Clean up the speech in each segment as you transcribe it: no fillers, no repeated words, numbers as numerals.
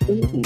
Ooh.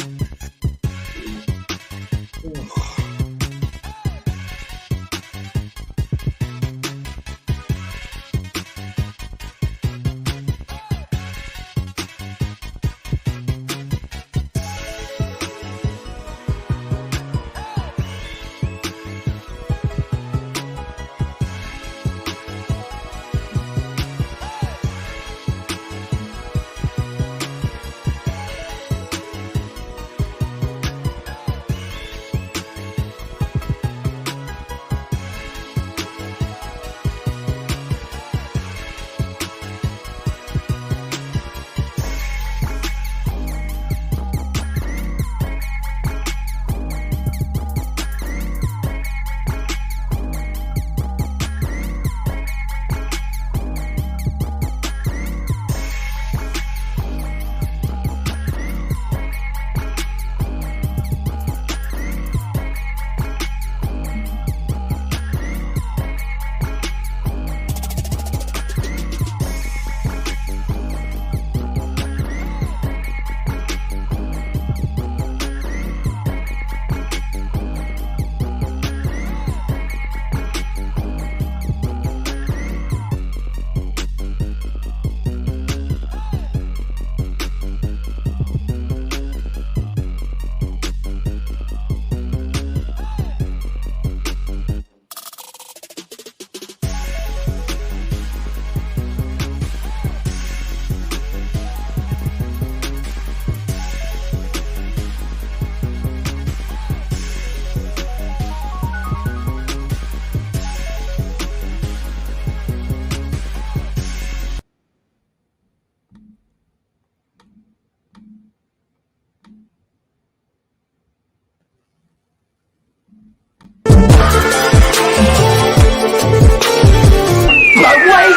But wait,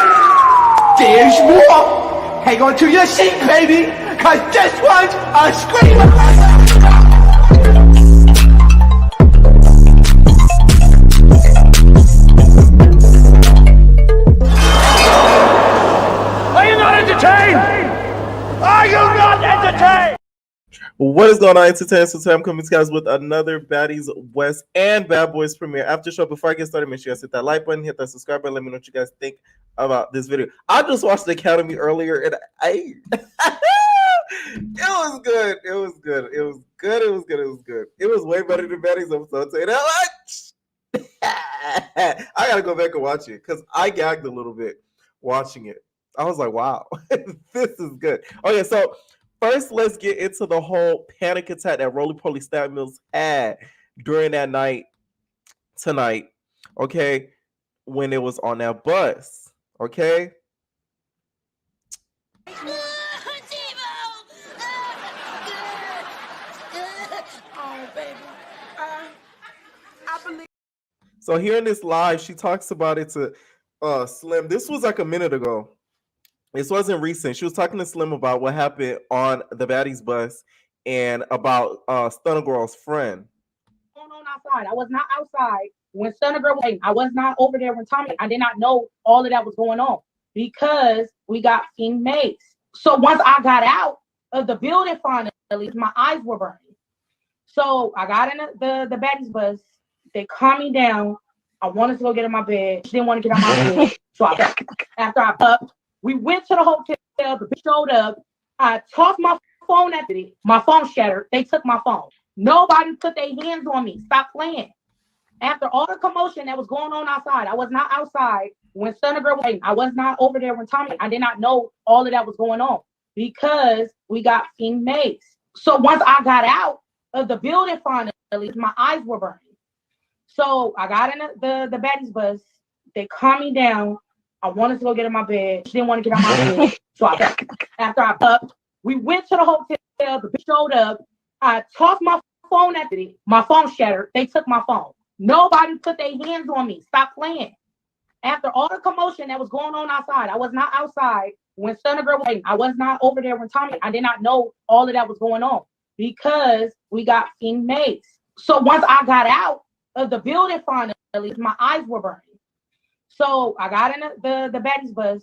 there's more. Hang on to your seat, baby, cause this one's a screamer. Are you not entertained? Are you not entertained? What is going on, entertainers? So today I'm coming to you guys with another Baddies West and Bad Boys premiere after show. Before I get started, make sure you guys hit that like button, hit that subscribe button. Let me know what you guys think about this video. I just watched the Academy earlier, and it was good. It was good. It was good. It was good. It was good. It was way better than Baddies episode. I'll tell you that much. I gotta go back and watch it because I gagged a little bit watching it. I was like, wow, this is good. Okay, so first, let's get into the whole panic attack that Roly Poly Stab Mills had during that night tonight, okay, when it was on that bus, okay? So here in this live, she talks about it to Slim. This was like a minute ago. This wasn't recent. She was talking to Slim about what happened on the Baddies bus and about Stunner Girl's friend. Going on outside. I was not outside when Stunner Girl was. I was not over there when Tommy. I did not know all of that was going on because we got King Mace. So once I got out of the building, finally, my eyes were burning. So I got in the Baddies bus. They calmed me down. I wanted to go get in my bed. She didn't want to get out my bed. So after I up. We went to the hotel. The bitch showed up. I tossed my phone at it. My phone shattered. They took my phone. Nobody put their hands on me. Stop playing. After all the commotion that was going on outside, I was not outside when Stunner Girl was. I was not over there when Tommy. I did not know all of that was going on because we got King Mace. So once I got out of the building, finally, my eyes were burning. So I got in the Baddies bus. They calmed me down. I wanted to go get in my bed. She didn't want to get out my bed. So after I up, we went to the hotel. The bitch showed up. I tossed my phone at it. My phone shattered. They took my phone. Nobody put their hands on me. Stop playing. After all the commotion that was going on outside, I was not outside when Stunner Girl was. I was not over there when Tommy. I did not know all of that was going on because we got King Mace. So once I got out of the building, finally, my eyes were burning. So I got in the Baddies bus.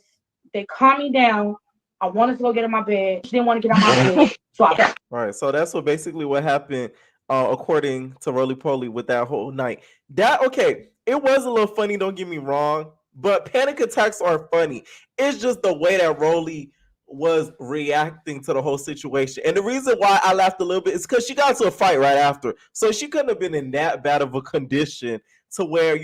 They calmed me down. I wanted to go get in my bed. She didn't want to get out my bed. swap out. All right, so that's what basically what happened, according to Roly Poly with that whole night. That okay, it was a little funny. Don't get me wrong, but panic attacks are funny. It's just the way that Roly was reacting to the whole situation, and the reason why I laughed a little bit is because she got into a fight right after, so she couldn't have been in that bad of a condition to where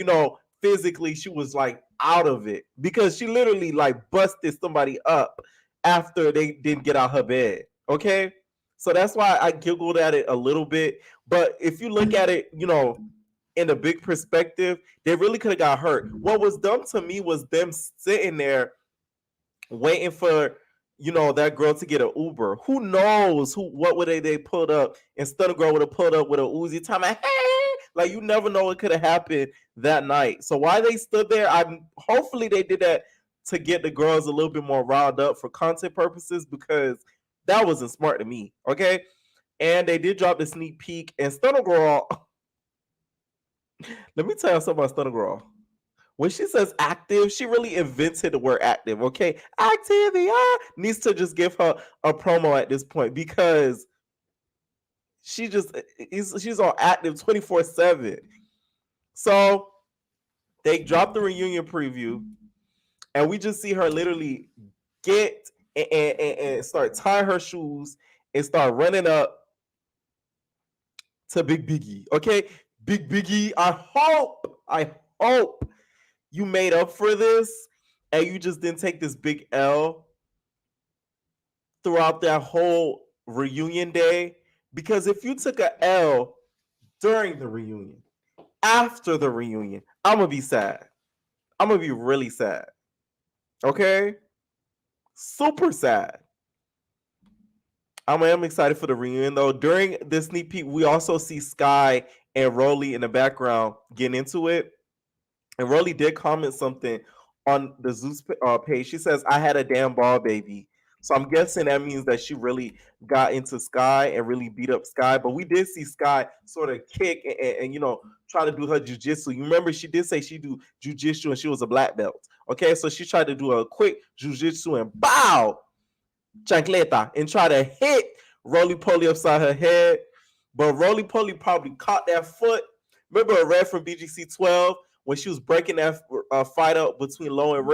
physically she was like out of it because she literally like busted somebody up after they didn't get out her bed. Okay. So that's why I giggled at it a little bit. But if you look at it, in a big perspective, they really could have got hurt. What was dumb to me was them sitting there waiting for, that girl to get an Uber. Who knows what would they pulled up? Instead of girl would have pulled up with a Uzi time, hey, like you never know what could have happened that night. So why they stood there, hopefully they did that to get the girls a little bit more riled up for content purposes, because that wasn't smart to me. Okay. And they did drop the sneak peek, and Stunner Girl. Let me tell you something about Stunner Girl. When she says active, she really invented the word active. Okay. Activity needs to just give her a promo at this point, because she's on active 24/7. So they dropped the reunion preview, and we just see her literally get and start tying her shoes and start running up to Big Biggie. Okay, Big Biggie, I hope you made up for this and you just didn't take this big L throughout that whole reunion day. Because if you took a L during the reunion, after the reunion, I'm gonna be sad. I'm gonna be really sad. Okay, super sad. I am excited for the reunion though. During this sneak peek, we also see Sky and Rolly in the background getting into it. And Rolly did comment something on the Zeus page. She says, "I had a damn ball, baby." So I'm guessing that means that she really got into Sky and really beat up Sky. But we did see Sky sort of kick and try to do her jujitsu. You remember she did say she do jujitsu and she was a black belt. Okay, so she tried to do a quick jujitsu and bow, chancleta, and try to hit Roly Poly upside her head. But Roly Poly probably caught that foot. Remember a Red from BGC 12 when she was breaking that fight up between Lo and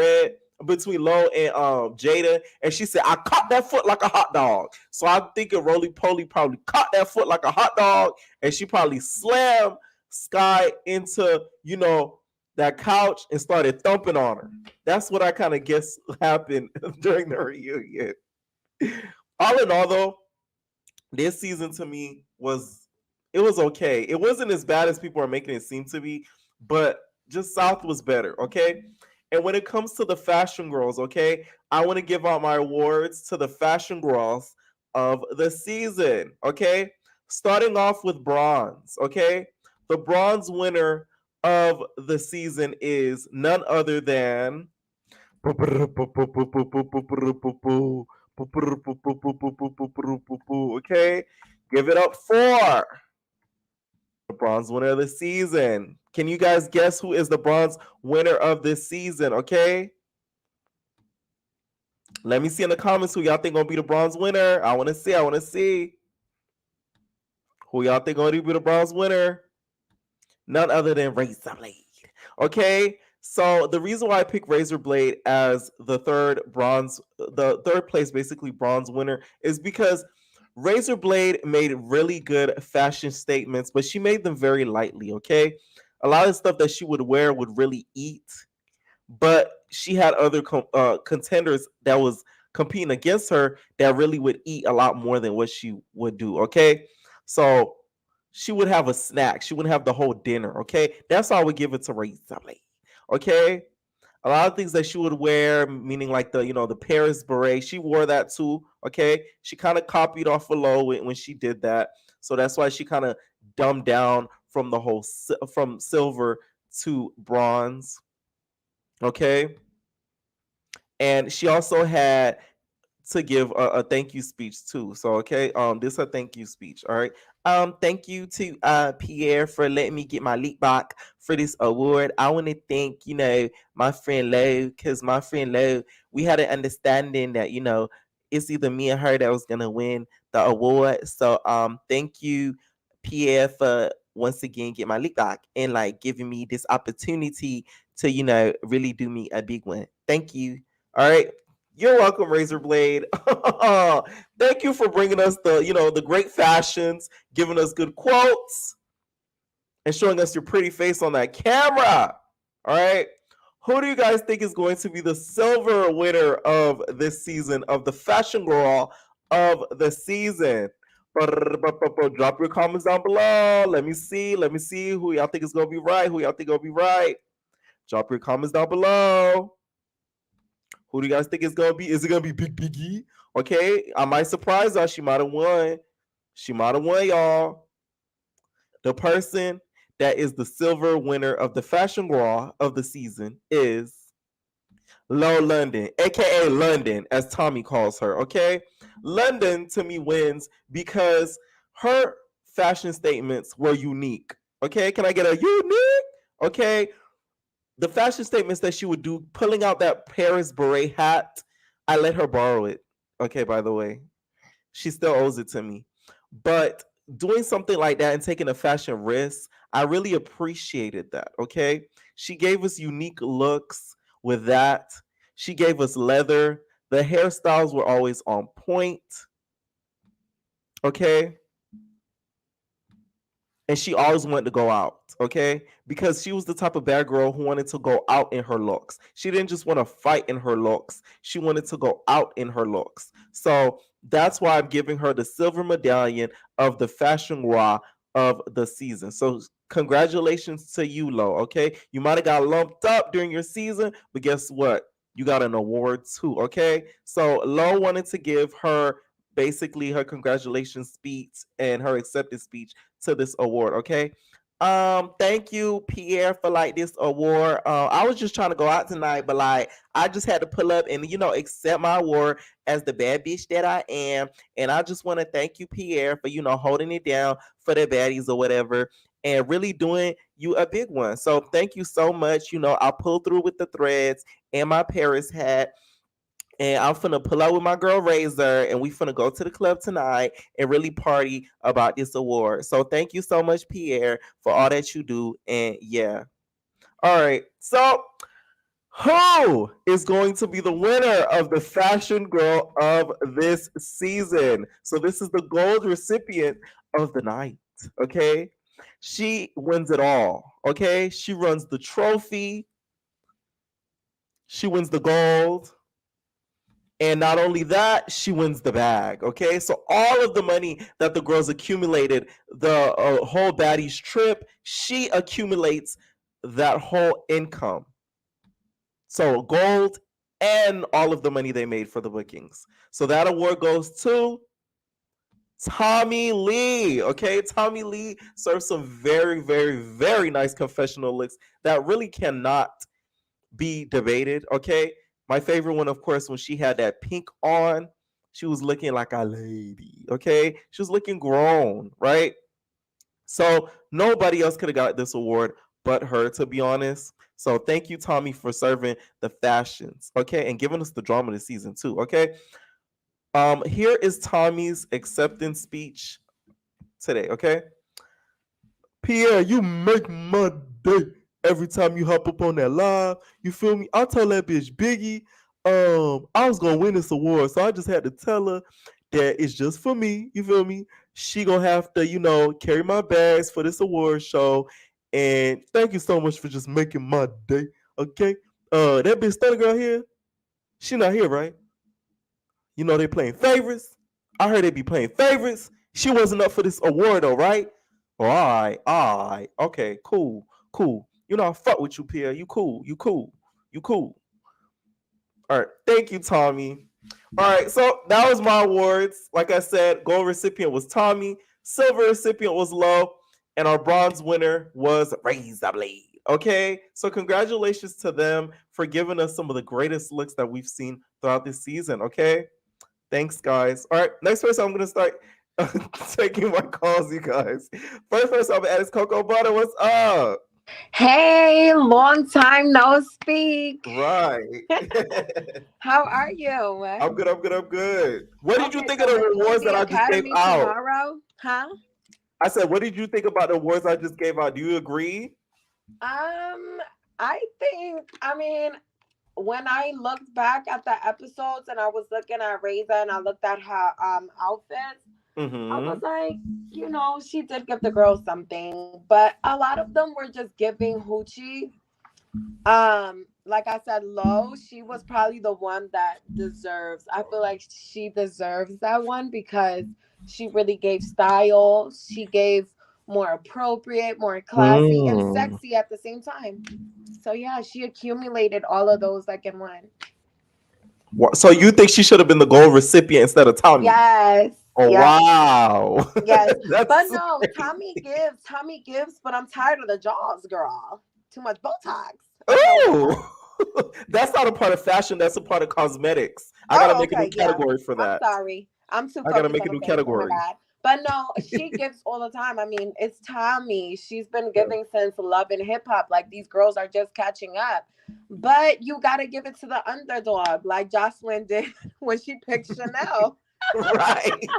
Jada, and she said, "I caught that foot like a hot dog." So I'm thinking Roly Poly probably caught that foot like a hot dog, and she probably slammed Sky into that couch and started thumping on her. That's what I kind of guess happened during the reunion. All in all, though, this season to me was okay. It wasn't as bad as people are making it seem to be, but just South was better, okay? And when it comes to the fashion girls, okay, I want to give out my awards to the fashion girls of the season, okay? Starting off with bronze, okay? The bronze winner of the season is none other than okay, give it up for the bronze winner of the season. Can you guys guess who is the bronze winner of this season? Okay, let me see in the comments who y'all think gonna be the bronze winner. I want to see who y'all think gonna be the bronze winner. None other than Razor Blade. Okay, so the reason why I picked Razor Blade as the third place basically bronze winner is because Razor Blade made really good fashion statements, but she made them very lightly. Okay, a lot of stuff that she would wear would really eat, but she had other contenders that was competing against her that really would eat a lot more than what she would do. Okay, so she would have a snack. She wouldn't have the whole dinner. Okay, that's why I would give it to Razor Blade. Okay, a lot of things that she would wear, meaning like the Paris beret, she wore that too. Okay, she kind of copied off of Lo when she did that, so that's why she kind of dumbed down from the whole from silver to bronze. Okay, and she also had to give a thank you speech too. So okay, this is a thank you speech. All right. Thank you to Pierre for letting me get my leap back for this award. I want to thank, my friend Lo, because my friend Lo, we had an understanding that, it's either me and her that was gonna win the award. So thank you, Pierre, for once again get my lip back and like giving me this opportunity to, you know, really do me a big one. Thank you. All right. You're welcome, Razorblade. Thank you for bringing us the, you know, the great fashions, giving us good quotes, and showing us your pretty face on that camera. All right. Who do you guys think is going to be the silver winner of this season of the Fashion Girl of the season? Drop your comments down below. Let me see. Let me see who y'all think is going to be right. Who y'all think is going to be right? Drop your comments down below. Who do you guys think is going to be? Is it going to be Big Biggie? Okay. I might surprise her. She might have won. She might have won, y'all. The person that is the silver winner of the Fashion Girl of the season is Low London, aka London, as Tommy calls her. Okay, London to me wins because her fashion statements were unique. Okay, can I get a unique? Okay, the fashion statements that she would do, pulling out that Paris beret hat, I let her borrow it. Okay, by the way, she still owes it to me, but doing something like that and taking a fashion risk, I really appreciated that. Okay, she gave us unique looks with that. She gave us leather. The hairstyles were always on point. Okay, and she always wanted to go out. Okay, because she was the type of bad girl who wanted to go out in her looks. She didn't just want to fight in her looks, she wanted to go out in her looks. So that's why I'm giving her the silver medallion of the Fashion Roi of the season. So congratulations to you, Lo. Okay, you might have got lumped up during your season, but guess what, you got an award too. Okay, so Lo wanted to give her basically her congratulations speech and her acceptance speech to this award. Okay, thank you, Pierre, for like this award. I was just trying to go out tonight, but like I just had to pull up and, you know, accept my award as the bad bitch that I am. And I just want to thank you, Pierre, for, you know, holding it down for the baddies or whatever and really doing you a big one. So thank you so much. You know, I pulled through with the threads and my Paris hat. And I'm finna pull out with my girl Razor, and we finna go to the club tonight and really party about this award. So thank you so much, Pierre, for all that you do. And yeah. All right. So who is going to be the winner of the Fashion Girl of this season? So this is the gold recipient of the night. Okay. She wins it all. Okay. She runs the trophy. She wins the gold. And not only that, she wins the bag. Okay, so all of the money that the girls accumulated, the whole Baddies trip, she accumulates that whole income. So gold and all of the money they made for the bookings. So that award goes to Tommy Lee. Okay, Tommy Lee serves some very, very, very nice confessional looks that really cannot be debated. Okay, my favorite one, of course, when she had that pink on, she was looking like a lady. Okay, she was looking grown, right? So nobody else could have got this award but her, to be honest. So thank you, Tommy, for serving the fashions, okay, and giving us the drama this season too. Okay, here is Tommy's acceptance speech today. Okay, Pierre, you make my day every time you hop up on that live. You feel me? I told that bitch Biggie, I was gonna win this award, so I just had to tell her that it's just for me. You feel me? She gonna have to, you know, carry my bags for this award show. And thank you so much for just making my day. Okay. That bitch Stunner girl here, she not here, right? You know they playing favorites. I heard they be playing favorites. She wasn't up for this award though, right? All right, okay, cool, cool. You know I fuck with you, Pierre. You cool, you cool, you cool. All right, thank you, Tommy. All right, so that was my awards. Like I said, gold recipient was Tommy, silver recipient was Lo, and our bronze winner was Razorblade. Okay, so congratulations to them for giving us some of the greatest looks that we've seen throughout this season. Okay, thanks, guys. All right, next person I'm gonna start taking my calls, you guys. First person I'm at is Coco Butter. What's up? Hey, long time no speak. Right. How are you? I'm good. I'm good. I'm good. What did you Okay, think of so we're the doing awards the that I just gave academy out? tomorrow, huh? I said, what did you think about the awards I just gave out? Do you agree? Um, I mean, when I looked back at the episodes and I was looking at Reza and I looked at her outfits, I was Mm-hmm. like, she did give the girls something, but a lot of them were just giving hoochie. Like I said, Lo, she was probably the one that deserves. I feel like she deserves that one because she really gave style. She gave more appropriate, more classy, and Mm. sexy at the same time. So yeah, she accumulated all of those like in one. So you think she should have been the gold recipient instead of Tommy? Yes, Oh yes, wow, yes. But that's no, crazy. Tommy gives, but I'm tired of the jaws, girl. Too much Botox. I know Ooh, that. that's not a part of fashion. That's a part of cosmetics. I gotta Oh, make a new okay, yeah. category for I'm that. sorry. I'm too I gotta focused make on a the new face. Oh my category. bad. But no, she gives all the time. I mean, it's Tommy. She's been Yeah. giving since Love and Hip Hop. Like these girls are just catching up. But you gotta give it to the underdog, like Jocelyn did when she picked Chanel. Right.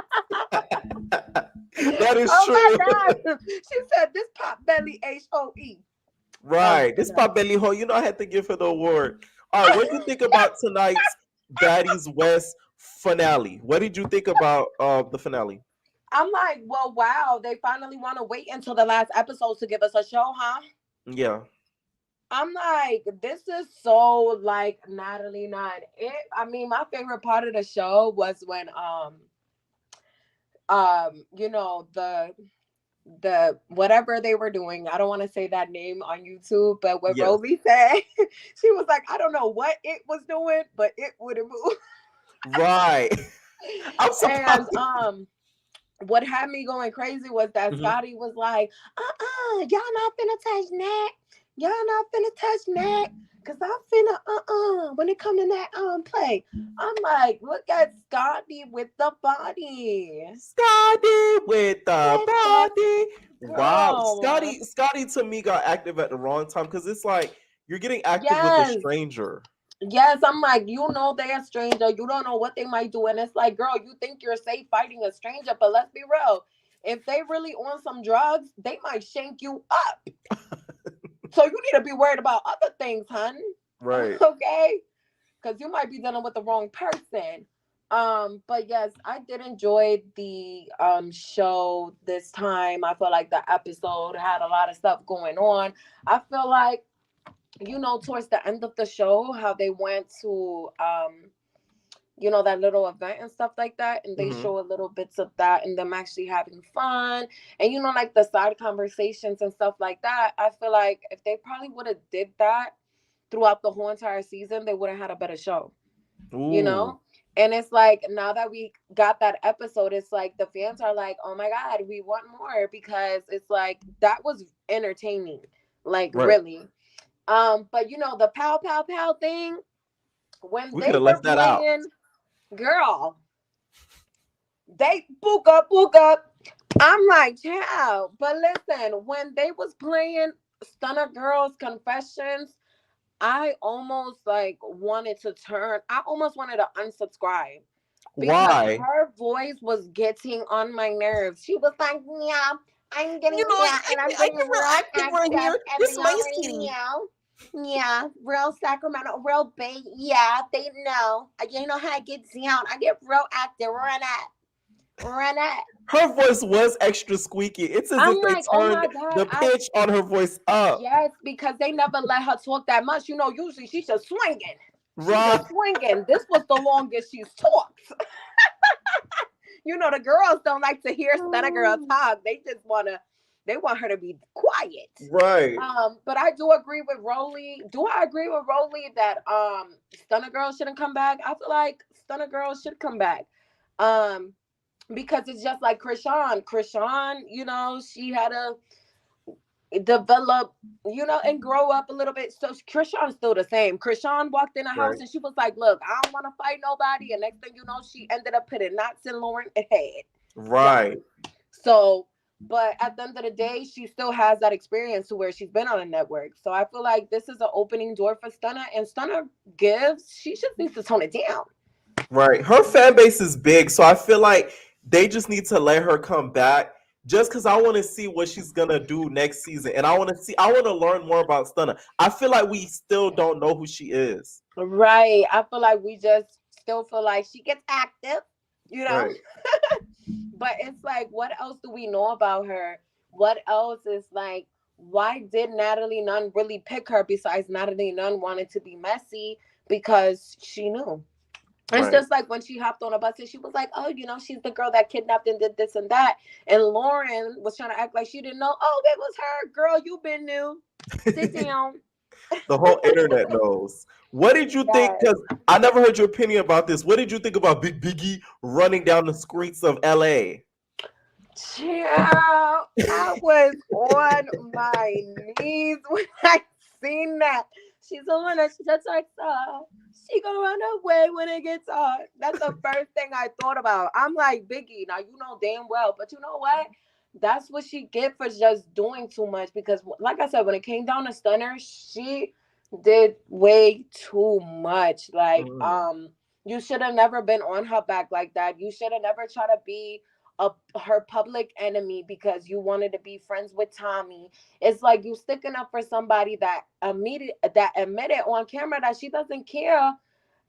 That is Oh true. my God. She said this pot belly HOE. Oh Right. This goodness. Pop Belly Ho, I had to give her the award. All right, what do you think about tonight's Baddies West finale? What did you think about the finale? I'm like, well, wow, they finally want to wait until the last episode to give us a show, huh? Yeah. I'm like, this is so like Natalie not it. I mean, my favorite part of the show was when the whatever they were doing. I don't want to say that name on YouTube, but what Yes. Roly said, she was like, I don't know what it was doing, but it wouldn't move. Right. I'm And surprised. what had me going crazy was that Mhm. Scotty was like, y'all not finna touch that. Y'all not finna touch that. Cause I'm finna when it come to that play. I'm like, look at Scotty with the body. Scotty with the With the body. Wow. girl. Scotty to me got active at the wrong time because it's like you're getting active with a Yes. stranger. Yes, I'm like, they're a stranger. You don't know what they might do. And it's like, girl, you think you're safe fighting a stranger, but let's be real. If they really on some drugs, they might shank you up. So you need to be worried about other things, hun. Right. Okay? Because you might be dealing with the wrong person. But yes, I did enjoy the show this time. I feel like the episode had a lot of stuff going on. I feel like, towards the end of the show, how they went to that little event and stuff like that, and they Hmm. show a little bits of that and them actually having fun, and like the side conversations and stuff like that. I feel like if they probably would have did that throughout the whole entire season, they would have had a better show, you Ooh. know. And it's like now that we got that episode, it's like the fans are like, oh my God, we want more, because it's like that was entertaining, like Right. really. But the pow pow pow thing, when We could they have were left that out. playing, girl, they book up, book up. I'm like, child. But listen, when they was playing Stunner Girls Confessions, I almost like wanted to turn. I almost wanted to unsubscribe because Why? her voice was getting on my nerves. She was like, yeah, I'm getting yeah, and I'm getting real active, and they already know. Yeah, real Sacramento, real big. Yeah, they know. You know how I get down. I get real active. Run it. Her voice was extra squeaky. It's as I'm if they like, oh turned my God. the pitch on her voice up. Yes, because they never let her talk that much. Usually she's just swinging. She's Right. just swinging. This was the longest she's talked. The girls don't like to hear Stunner Girl talk. They want her to be quiet. Right. But I do agree with Rolly. Do I agree with Rolly that Stunner Girl shouldn't come back? I feel like Stunner Girl should come back. Because it's just like Krishan. Krishan, she had to develop, and grow up a little bit. So Krishan's still the same. Krishan walked in a house Right. and she was like, look, I don't want to fight nobody. And next thing you know, she ended up putting knots in Lauren's head. Right. Done. So But at the end of the day, she still has that experience to where she's been on a network. So I feel like this is an opening door for Stunna, and Stunna gives. She just needs to tone it down. Right. Her fan base is big, so I feel like they just need to let her come back. Just because I want to see what she's gonna do next season, and I want to learn more about Stunna. I feel like we still don't know who she is. Right. I feel like we just still feel like she gets active, you know? Right. But it's like, what else do we know about her? What else is like, why did Natalie Nunn really pick her besides Natalie Nunn wanted to be messy because she knew? It's Right. just like when she hopped on a bus and she was like, oh, she's the girl that kidnapped and did this and that. And Lauren was trying to act like she didn't know. Oh, that was her. Girl, you been new. Sit down. The whole internet knows. What did you think? Yes. Because I never heard your opinion about this. What did you think about Big Biggie running down the streets of LA? Child, I was on my knees when I seen that. She's a winner. She's a texter. She gonna run away when it gets hard. That's the first thing I thought about. I'm like, Biggie, now you know damn well, but you know what? That's what she get for just doing too much. Because, like I said, when it came down to Stunner, she did way too much. Like, Mm. you should have never been on her back like that. You should have never tried to be her public enemy because you wanted to be friends with Tommy. It's like you sticking up for somebody that admitted on camera that she doesn't care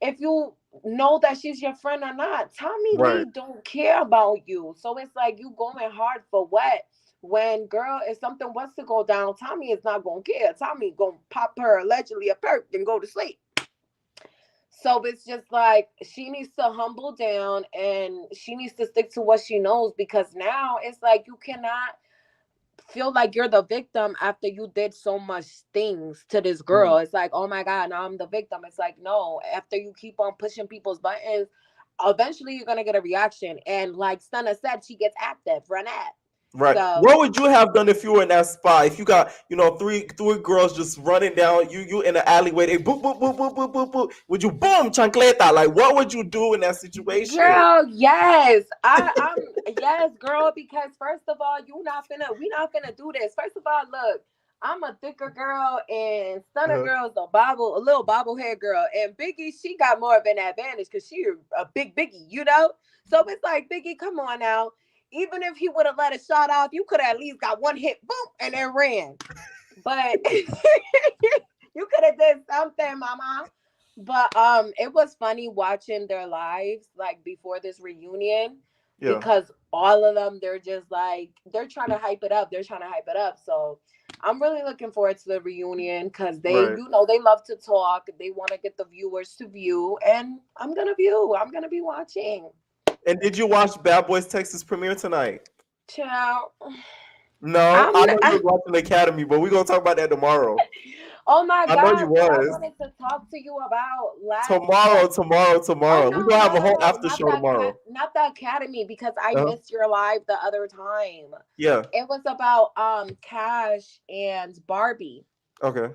if you know that she's your friend or not. Tommy Right. Lee don't care about you. So it's like you going hard for what? When girl, if something was to go down, Tommy is not gonna care. Tommy gonna pop her allegedly a perk and go to sleep. So it's just like she needs to humble down and she needs to stick to what she knows, because now it's like you cannot feel like you're the victim after you did so much things to this girl. Mm. It's like, oh my God, now I'm the victim. It's like, no, after you keep on pushing people's buttons, eventually you're gonna get a reaction. And like Stunna said, she gets active, run at. Right. So What would you have done if you were in that spot? If you got, three girls just running down, you in the alleyway, they boop boop boop boop boop boop boop. Would you boom chancleta? Like, what would you do in that situation? girl, yes. I'm yes, girl, because first of all, we not finna do this. First of all, look, I'm a thicker girl and Stunner Uh-huh. girl is a little bobblehead girl. And Biggie, she got more of an advantage because she a big Biggie, you know? So it's like, Biggie, come on now. Even if he would have let a shot off, you could have at least got one hit, boom, and then ran. But you could have did something, mama. But it was funny watching their lives like before this reunion, Yeah. because all of them, they're just like they're trying to hype it up. They're trying to hype it up. So I'm really looking forward to the reunion because they, Right. they love to talk. They want to get the viewers to view, and I'm gonna view. I'm gonna be watching. And did you watch Bad Boys Texas premiere tonight? Ciao. No, I'm. I know you was watching the Academy, but we're gonna talk about that tomorrow. Oh my I know you God, what I was. wanted to talk to you about last. Tomorrow. Oh We're no, gonna no, have a no, whole no, after show tomorrow. not the Academy, because I Uh-huh. missed your live the other time. Yeah. It was about Cash and Barbie. Okay.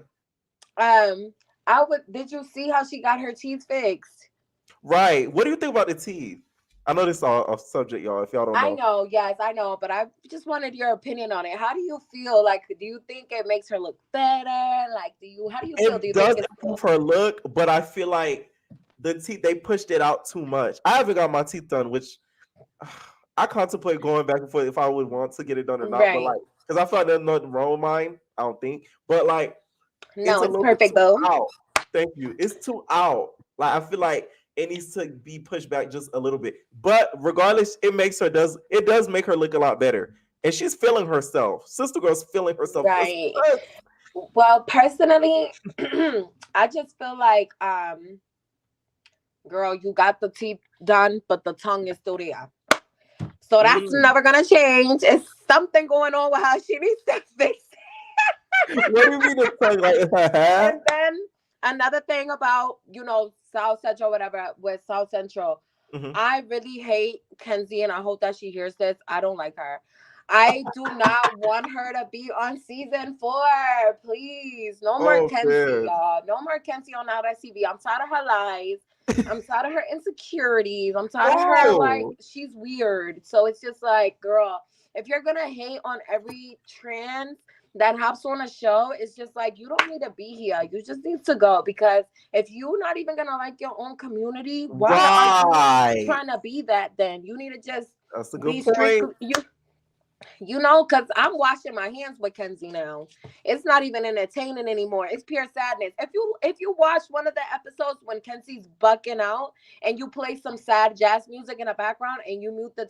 Did you see how she got her teeth fixed? Right. What do you think about the teeth? I know this is a subject, y'all, if y'all don't I know. know, yes, I know, but I just wanted your opinion on it. How do you feel? Like, do you think it makes her look better? Like, how do you feel? Do It you think does it's improve her look, but I feel like the teeth, they pushed it out too much. I haven't got my teeth done, which I contemplate going back and forth if I would want to get it done or not. But right? like, because I feel like there's nothing wrong with mine, I don't think. But like, it's No, a it's little bit perfect too though. out. Thank you. It's too out. Like, I feel like it needs to be pushed back just a little bit. But regardless, it does make her look a lot better. And she's feeling herself. Sister Girl's feeling herself. Right. Well, personally, I just feel like, girl, you got the teeth done, but the tongue is still there. So that's never gonna change. It's something going on with how she needs to fix it. What do you mean the tongue like And then another thing about, South Central, whatever, with South Central, Mhm. I really hate Kenzie, and I hope that she hears this. I don't like her. I do not want her to be on season 4. Please. No more Kenzie, Okay. y'all. No more Kenzie on Now That TV. I'm tired of her lies. I'm tired of her insecurities. I'm tired of her, like, Oh. she's weird. So it's just like, girl, if you're gonna hate on every trans that hops on a show, it's just like you don't need to be here. You just need to go, because if you're not even gonna like your own community, why are you trying to be that? Then you need to just That's a be good point. strictly you know, because I'm washing my hands with Kenzie now. It's not even entertaining anymore. It's pure sadness. If you watch one of the episodes when Kenzie's bucking out and you play some sad jazz music in the background and you mute the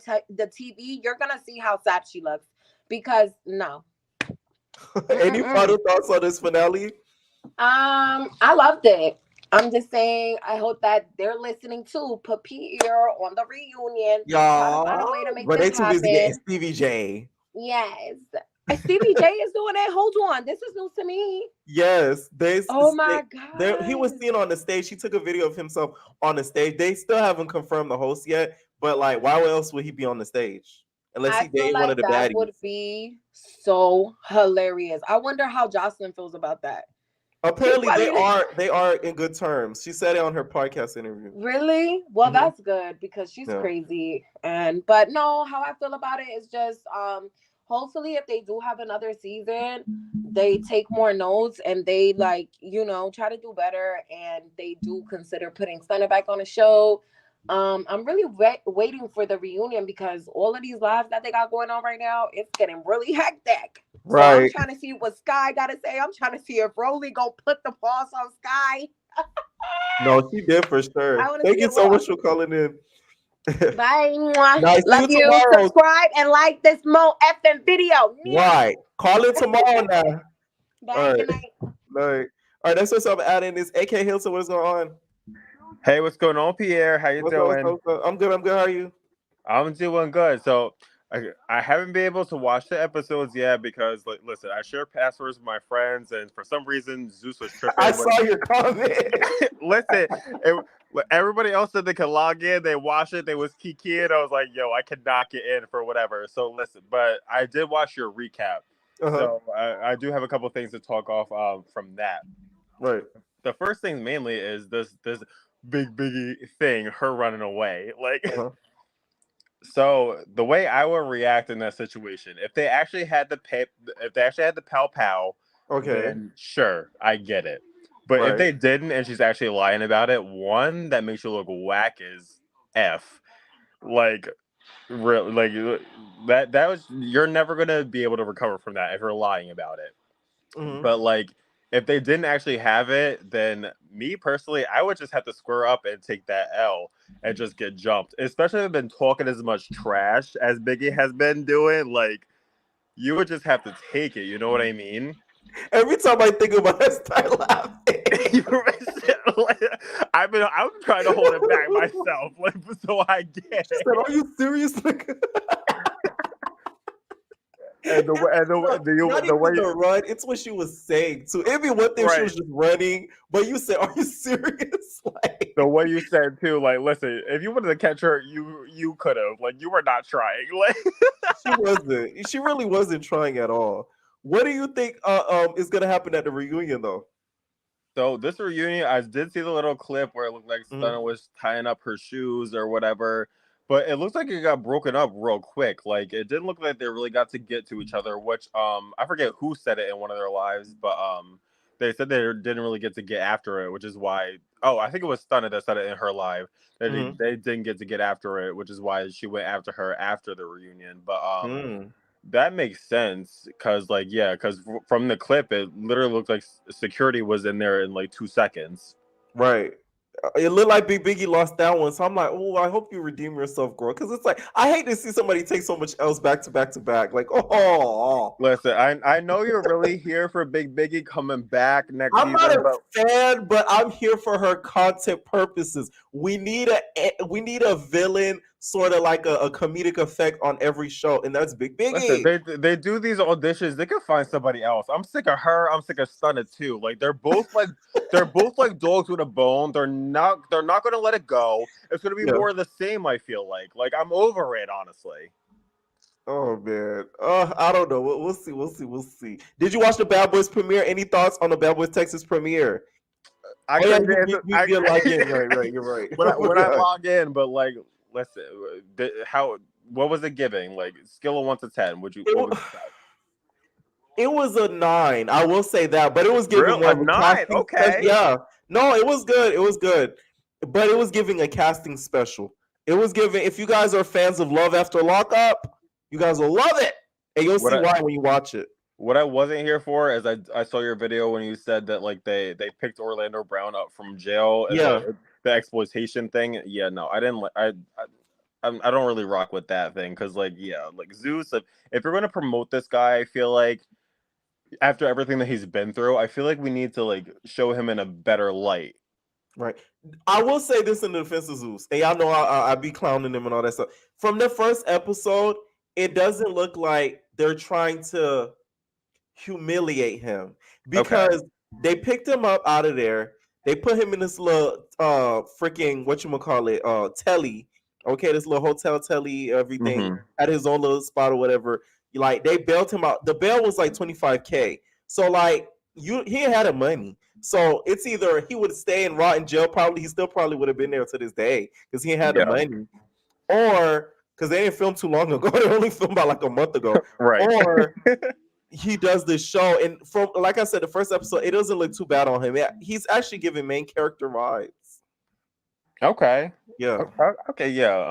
TV, you're gonna see how sad she looks. Because no. Any final thoughts on this finale? I loved it. I'm just saying, I hope that they're listening too. Put Pierre on the reunion. Try to find a way to make But they this too busy getting happen. Stevie J. Yes. Stevie J is doing it. Hold on. This is news to me. Yes. Oh my God. He was seen on the stage. She took a video of himself on the stage. They still haven't confirmed the host yet. But like, why else would he be on the stage? Unless he dated one of the baddies. That would be so hilarious. I wonder how Jocelyn feels about that. Apparently they are in good terms. She said it on her podcast interview. Really? Well, that's good, because she's crazy. But no, how I feel about it is just hopefully if they do have another season, they take more notes and they try to do better, and they do consider putting Stunner back on the show. I'm really waiting for the reunion, because all of these lives that they got going on right now, it's getting really hectic. Right. So I'm trying to see what Sky got to say. I'm trying to see if Rolly gonna put the boss on Sky. No, she did for sure. Thank you so much for calling in. Bye. Nice. Love you. Tomorrow. Subscribe and like this Mo effing video. Right. Call in tomorrow now. Bye. All right. Good night. All right. That's what's up. Adding this. AK Hilton, what's going on? Hey, what's going on, Pierre? How you doing? What's up? I'm good. How are you? I'm doing good. So I haven't been able to watch the episodes yet because, like, listen, I share passwords with my friends, and for some reason, Zeus was tripping. I saw your comment. Listen, everybody else said they could log in, they watch it, they was kikiing. I was like, yo, I cannot get in for whatever. So listen, but I did watch your recap. So I do have a couple things to talk off from that. Right. The first thing mainly is this biggie thing, her running away. Like, so the way I would react in that situation, if they actually had the pow pow, then sure, I get it. But if they didn't, and she's actually lying about it, one, that makes you look whack as F. Like, like that was, you're never gonna be able to recover from that if you're lying about it. But like, if they didn't actually have it, then me personally, I would just have to square up and take that L and just get jumped. Especially if I've been talking as much trash as Biggie has been doing. Like, you would just have to take it. You know what I mean? Every time I think about it, I start laughing. I'm trying to hold it back myself, like, so I get it. She said, "Are you serious?" And the way the run, it's what she was saying too. It'd be one thing she was just running, but you said, "Are you serious?" Like, the way you said too, like, listen, if you wanted to catch her, you could have. Like, you were not trying. Like, she wasn't. She really wasn't trying at all. What do you think is gonna happen at the reunion though? So this reunion, I did see the little clip where it looked like Stunner was tying up her shoes or whatever. But it looks like it got broken up real quick. Like, it didn't look like they really got to get to each other, which I forget who said it in one of their lives, but they said they didn't really get to get after it, which is why I think it was Stunner that said it in her live. They didn't get after it, which is why she went after her after the reunion. But that makes sense because from the clip it literally looked like security was in there in like 2 seconds. Right. It looked like Biggie lost that one, so I'm like, oh, I hope you redeem yourself, girl. Because it's like, I hate to see somebody take so much else back to back. Like, Listen, I know you're really here for Big Biggie coming back next season. I'm not a fan, but I'm here for her content purposes. We need a villain, sort of like a comedic effect on every show, and that's Big Biggie. Listen, they do these auditions. They can find somebody else. I'm sick of her. I'm sick of Stunner too. Like, they're both like dogs with a bone. They're not going to let it go. It's going to be more of the same. I feel like I'm over it, honestly. Oh man, I don't know. We'll see. Did you watch the Bad Boys premiere? Any thoughts on the Bad Boys Texas premiere? You're right. When I log in, but like, listen, what was it giving? Like scale of 1 to 10. What would you say? It was a 9. I will say that, but it was giving Real more a of a 9? casting special. Okay. Yeah, no, it was good. It was good, but it was giving a casting special. It was giving. If you guys are fans of Love After Lockup, you guys will love it, and you'll see why when you watch it. What I wasn't here for is I saw your video when you said that like they picked Orlando Brown up from jail as Yeah. like the exploitation thing. Yeah, no, I didn't like I don't really rock with that thing because like like Zeus, if you're going to promote this guy, I feel like after everything that he's been through, I feel like we need to like show him in a better light. Right. I will say this in the defense of Zeus, and y'all know I be clowning him and all that stuff. From the first episode, it doesn't look like they're trying to humiliate him because they picked him up out of there. They put him in this little freaking telly. Okay, this little hotel telly, everything at his own little spot or whatever. Like they bailed him out. The bail was like $25K. So like he had the money. So it's either he would stay and rot in jail. Probably he still probably would have been there to this day because he had the money, or because they didn't film too long ago. They only filmed about like a month ago, Right. Or he does this show, and from like I said, the first episode, it doesn't look too bad on him. He's actually giving main character vibes. Okay. Yeah. Okay. Yeah.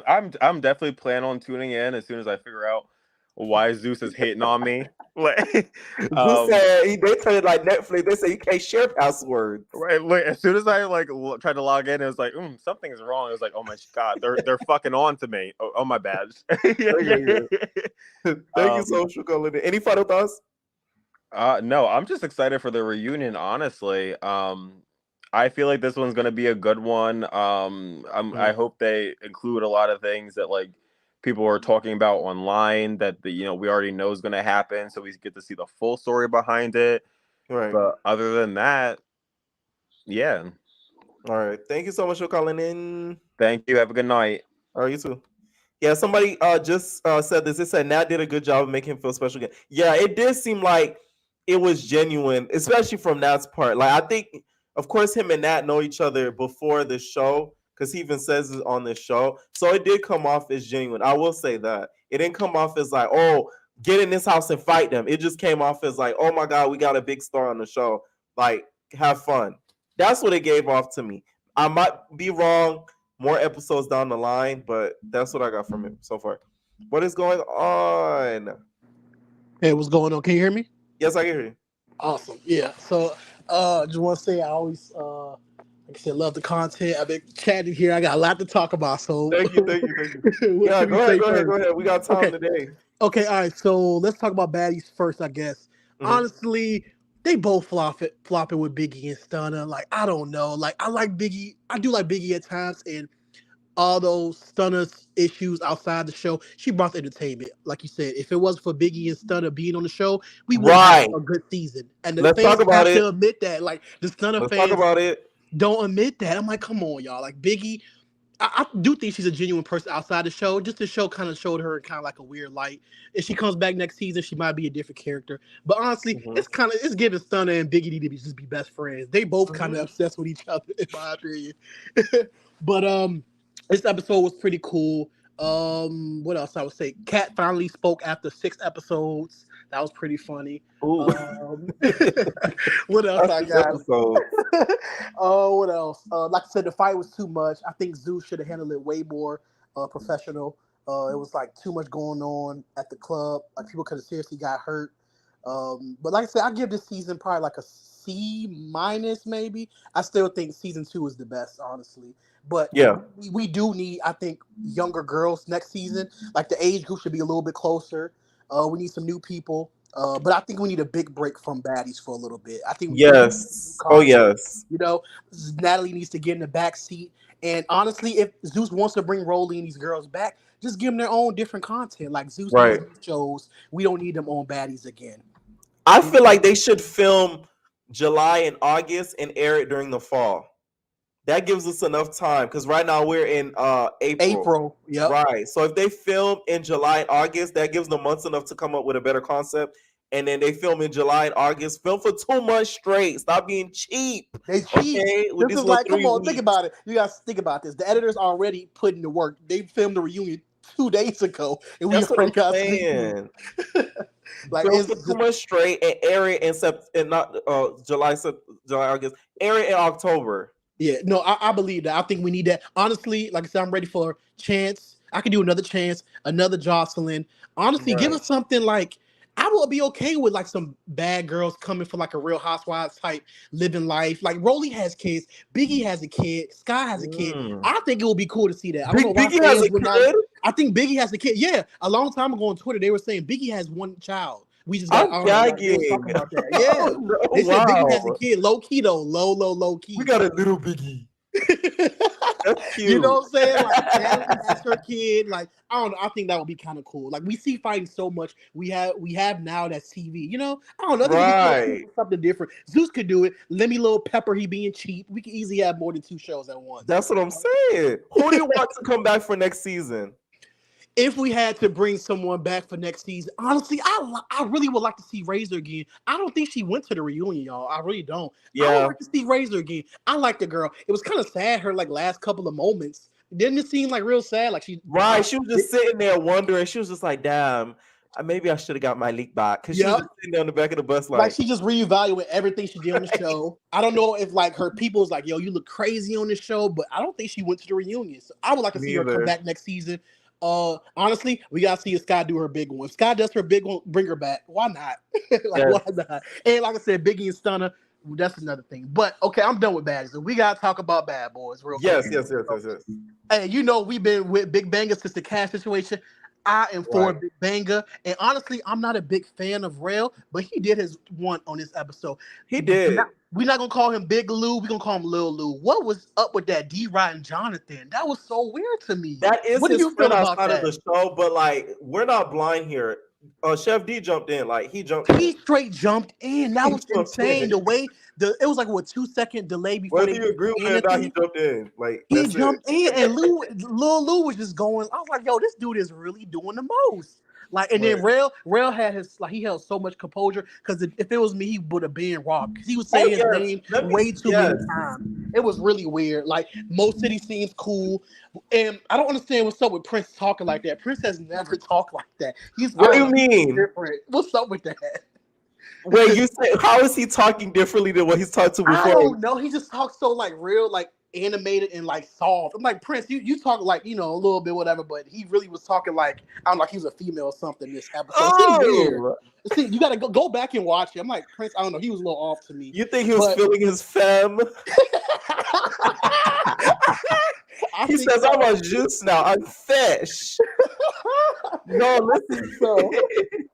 I'm definitely planning on tuning in as soon as I figure out why Zeus is hating on me. Like, Zeus said they tell it like Netflix. They say you can't share passwords. Right. Like, as soon as I like tried to log in, it was like, something's wrong. It was like, oh my god, they're fucking on to me. Oh my bad. Yeah. Thank you so much for calling in. Any final thoughts? No, I'm just excited for the reunion. Honestly, I feel like this one's gonna be a good one. I hope they include a lot of things that like people are talking about online that we already know is gonna happen, so we get to see the full story behind it. Right. But other than that, yeah. All right. Thank you so much for calling in. Thank you. Have a good night. All right, you too. Yeah, somebody just said this. It said Nat did a good job of making him feel special again. Yeah, it did seem like it was genuine, especially from Nat's part. Like I think, of course, him and Nat know each other before the show because he even says it on the show. So it did come off as genuine. I will say that. It didn't come off as like, oh, get in this house and fight them. It just came off as like, oh my God, we got a big star on the show. Like, have fun. That's what it gave off to me. I might be wrong more episodes down the line, but that's what I got from it so far. What is going on? Hey, what's going on? Can you hear me? Yes, I can hear you. Awesome. Yeah. So just want to say I always like I said, love the content. I've been chatting here. I got a lot to talk about. So thank you. Yeah, go ahead. We got time today. Okay, all right. So let's talk about baddies first, I guess. Honestly, they both flopping with Biggie and Stunner. Like, I don't know. Like, I like Biggie. I do like Biggie at times, and all those Stunner's issues outside the show, she brought the entertainment. Like you said, if it wasn't for Biggie and Stunner being on the show, we would have a good season. And the fans have to admit that. Like, the Stunner fans don't admit that. I'm like, come on, y'all. Like, Biggie, I do think she's a genuine person outside the show. Just the show kind of showed her in kind of like a weird light. If she comes back next season, she might be a different character. But honestly, it's giving Stunner and Biggie need to just be best friends. They both kind of obsessed with each other, in my opinion. But this episode was pretty cool. What else I would say? Kat finally spoke after 6 episodes. That was pretty funny. What else I got? What else? Like I said, the fight was too much. I think Zeus should have handled it way more professional. It was like too much going on at the club. Like people could have seriously got hurt. But like I said, I give this season probably like a C- maybe. I still think season 2 is the best, honestly. But yeah, we do need, I think, younger girls next season. Like the age group should be a little bit closer. We need some new people. But I think we need a big break from baddies for a little bit. I think yes. You know, Natalie needs to get in the back seat. And honestly, if Zeus wants to bring Rolly and these girls back, just give them their own different content. Like Zeus shows, we don't need them on baddies again. I feel like they should film July and August and air it during the fall. That gives us enough time because right now we're in April. Yeah. Right. So if they film in July and August, that gives them months enough to come up with a better concept. And then they film in July and August. Film for 2 months straight. Stop being cheap. They cheap. Okay? This is like, come on, think about it. You guys think about this. The editors already put in the work. They filmed the reunion 2 days ago, and we That's what already I'm got saying. like Film it's for just 2 months straight and air it in not July, August. Air it in October. yeah, no, I believe that. I think we need that. Honestly, like I said, I'm ready for Chance. I can do another Chance, another Jocelyn. Honestly, give Right. us something like I would be okay with like some bad girls coming for like a Real Housewives type living life. Like Rolly has kids, Biggie has a kid, Sky has a kid. Mm. I think it would be cool to see that. I don't know why Biggie has fans a would not. kid. I think Biggie has a kid. Yeah, a long time ago on Twitter, they were saying Biggie has one child. We just got, I'm I don't know, like they was gagging. talking about that. Oh, Yeah. no, They said Biggie has a wow. kid, low key though, low We key. got a little Biggie. That's You know cute. what I'm saying? Like Natalie has her kid. Like I don't know. I think that would be kind of cool. Like we see fighting so much. We have now that's TV. You know, I don't know. I think it'd be cool to Right. see something different. Zeus could do it. Lemmy Little Pepper, he being cheap. We could easily have more than 2 shows at once. That's what I'm saying. Who do you want to come back for next season? If we had to bring someone back for next season, honestly, I really would like to see Razor again. I don't think she went to the reunion, y'all. I really don't. I would Yeah. like to see Razor again. I like the girl. It was kind of sad her like last couple of moments. Didn't it seem like real sad? Like she Right. She was just sitting there wondering. She was just like, damn, maybe I should have got my leak back. Because she was Yep. just sitting there on the back of the bus Like like, she just reevaluated everything she did on the show. I don't know if like her people was like, yo, you look crazy on this show, but I don't think she went to the reunion. So I would like to see her come neither. back next season. Honestly, we gotta see if Sky do her big one. If Sky does her big one, bring her back. Why not? Like Yes. why not? And like I said, Biggie and Stunner, that's another thing. But okay, I'm done with baddies. So we gotta talk about bad boys real quick. Yes. Hey, you know we've been with Big Banger since the cash situation. I am for Right. Big Banger, and honestly, I'm not a big fan of Rail, but he did his one on this episode. He did. We're not gonna call him Big Lou. We're gonna call him Lil Lou. What was up with that D-Rod and Jonathan? That was so weird to me. That is What do his you friend feel about outside of that? the show, but like we're not blind here. Chef D jumped in. Like he jumped He in. straight jumped in. That He was jumped insane. in. The way it was like what 2-second delay before Whether they you agree with it or not, he jumped in. Like He that's it. jumped in, and Lil Lou was just going. I was like, "Yo, this dude is really doing the most." Like, and then Right. Rail had his he held so much composure because if it was me, he would have been robbed because he was Oh, saying his yes. name Let me- way too yes. many times. It was really weird. Like, Mo City seems cool, and I don't understand what's up with Prince talking like that. Prince has never talked like that. What do you I don't know, he's mean? different. What's up with that? Wait, you say how is he talking differently than what he's talked to I before? don't know. He just talks so like real, like animated and like soft. I'm like, Prince, you talk like, you know, a little bit, whatever, but he really was talking like I don't know, like he was a female or something this episode. It seemed weird. Oh, See, you gotta go back and watch it. I'm like, Prince, I don't know, he was a little off to me. you think he was But- feeling his femme? He says, "I'm a juice now. I'm fish." No, listen. So,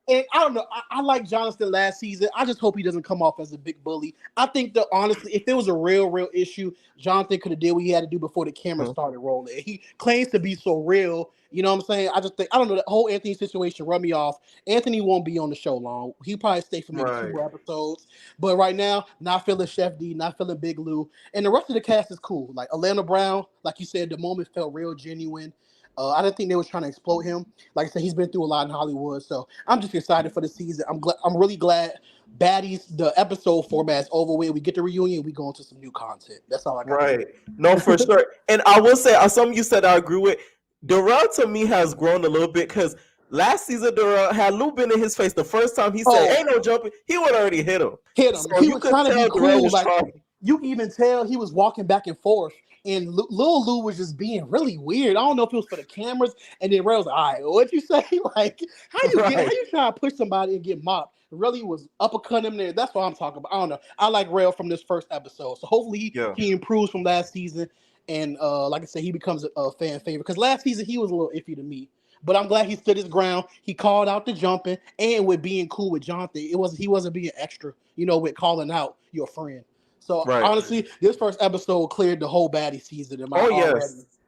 and I don't know. I like Jonathan last season. I just hope he doesn't come off as a big bully. I think that honestly, if there was a real issue, Jonathan could have did what he had to do before the camera started rolling. He claims to be so real. You know what I'm saying? I just think I don't know. The whole Anthony situation run me off. Anthony won't be on the show long. He'll probably stay for maybe 2 episodes. But right now, not feeling Chef D, not feeling Big Lou, and the rest of the cast is cool. Like Atlanta Brown, like you said, the moment felt real genuine. I didn't think they was trying to exploit him. Like I said, he's been through a lot in Hollywood, so I'm just excited for the season. I'm really glad Baddies, the episode format is over with. We get the reunion, we go into some new content. That's all I got. Right. No, for sure. And I will say, something you said I agree with. Darrell to me has grown a little bit because last season Darrell had Lou been in his face the first time he said, "Ain't no jumping," he would already hit him. So he was trying to be Darrell cool. was Like trying. you can even tell he was walking back and forth. And Lil Lou was just being really weird. I don't know if it was for the cameras. And then Ray was like, all right, what'd you say? Like, how you trying to push somebody and get mopped? Really was uppercutting him there. That's what I'm talking about. I don't know. I like Rail from this first episode. So hopefully he improves from last season. And like I said, he becomes a fan favorite. Because last season, he was a little iffy to me. But I'm glad he stood his ground. He called out the jumping. And with being cool with Jonathan, he wasn't being extra, with calling out your friend. So honestly, this first episode cleared the whole baddie season in my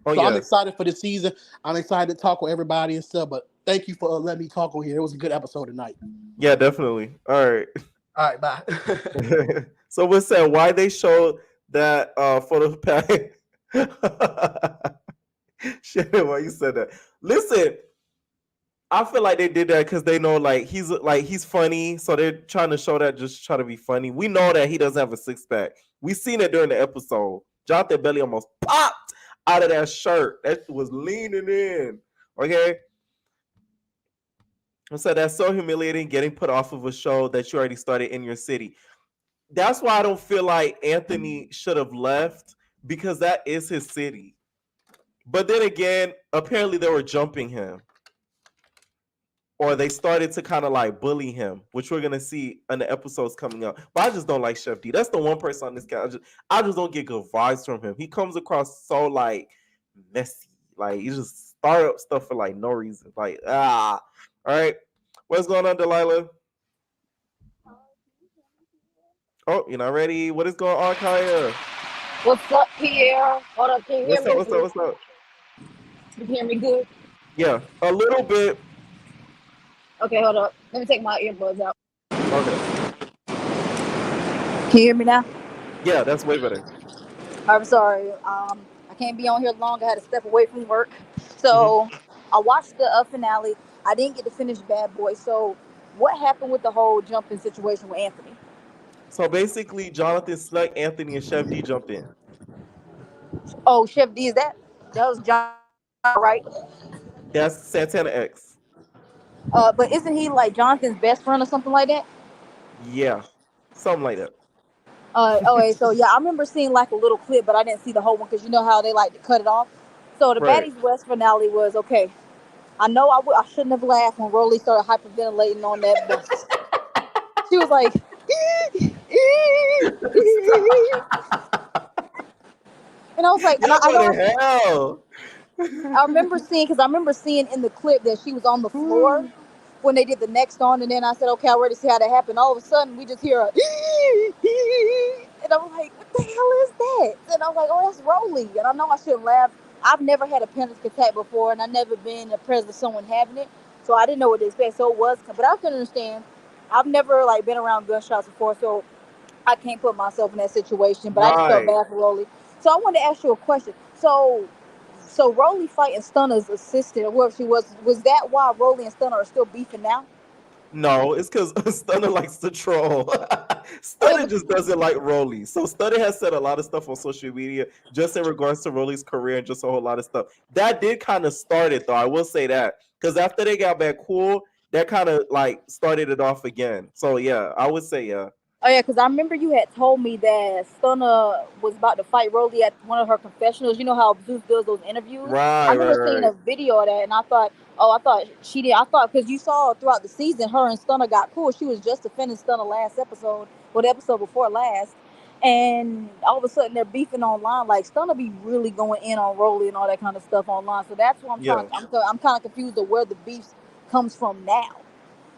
I'm excited for the season. I'm excited to talk with everybody and stuff. But thank you for letting me talk on here. It was a good episode tonight. Yeah, definitely. All right. All right, bye. So we said why they showed that photo pack. Shit, why you said that? Listen, I feel like they did that because they know he's funny, so they're trying to show that, just try to be funny. We know that he doesn't have a 6-pack. We seen it during the episode. Jonathan Belly almost popped out of that shirt. That was leaning in. Okay. So that's so humiliating getting put off of a show that you already started in your city. That's why I don't feel like Anthony should have left because that is his city. But then again, apparently they were jumping him or they started to kind of like bully him, which we're gonna see in the episodes coming up. But I just don't like Chef D. That's the one person on this cast. I just don't get good vibes from him. He comes across so like messy. Like you just start up stuff for like no reason. Like all right. What's going on, Delilah? Oh, you're not ready. What is going on, Kaya? What's up, Pierre? Hold up, can you hear What's up? me? What's up? What's up? You can hear me good? Yeah, a little bit. Okay, hold up. Let me take my earbuds out. Okay. Can you hear me now? Yeah, that's way better. I'm sorry. I can't be on here long. I had to step away from work. Hmm. So I watched the finale. I didn't get to finish Bad Boy. So what happened with the whole jumping situation with Anthony? So basically, Jonathan Snuck, Anthony, and Chef D jumped in. Oh, Chef D, is that was John, right? That's Santana X. But isn't he like Jonathan's best friend or something like that? Yeah, something like that. Okay, so yeah, I remember seeing like a little clip, but I didn't see the whole one because you know how they like to cut it off. So the Right. Baddies West finale was okay. I know I shouldn't have laughed when Rolly started hyperventilating on that bus. She was like, and I was like, and Y'all I go know to hell. I remember seeing because I remember seeing in the clip that she was on the floor when they did the next on, and then I said, okay, I'm ready to see how that happened. All of a sudden, we just hear a, and I'm like, what the hell is that? And I was like, oh, that's Rolly. And I know I shouldn't laugh. I've never had a panic attack before, and I've never been in the presence of someone having it, so I didn't know what to expect. So it was, but I can understand. I've never like been around gunshots before, so I can't put myself in that situation. But I just felt Right. bad for Rolly. So I wanted to ask you a question. So Rolly fighting Stunner's assistant, or whoever she was that why Rolly and Stunner are still beefing now? No, it's because Stunner likes to troll. Oh yeah, Stunner just doesn't like Rolly. So Stunner has said a lot of stuff on social media just in regards to Rolly's career and just a whole lot of stuff. That did kind of start it though. I will say that. Because after they got back cool, that kind of like started it off again. So yeah, I would say yeah. oh yeah, because I remember you had told me that Stunner was about to fight Rolly at one of her confessionals. You know how Zeus does those interviews. I Right, right, remember seeing right. a video of that, and I thought, oh, I thought she did. I thought because you saw throughout the season, her and Stunner got cool. She was just defending Stunner last episode, or the episode before last, and all of a sudden they're beefing online. Like Stunner be really going in on Rolly and all that kind of stuff online. So that's why I'm trying. Yeah. I'm kind of confused of where the beef comes from now.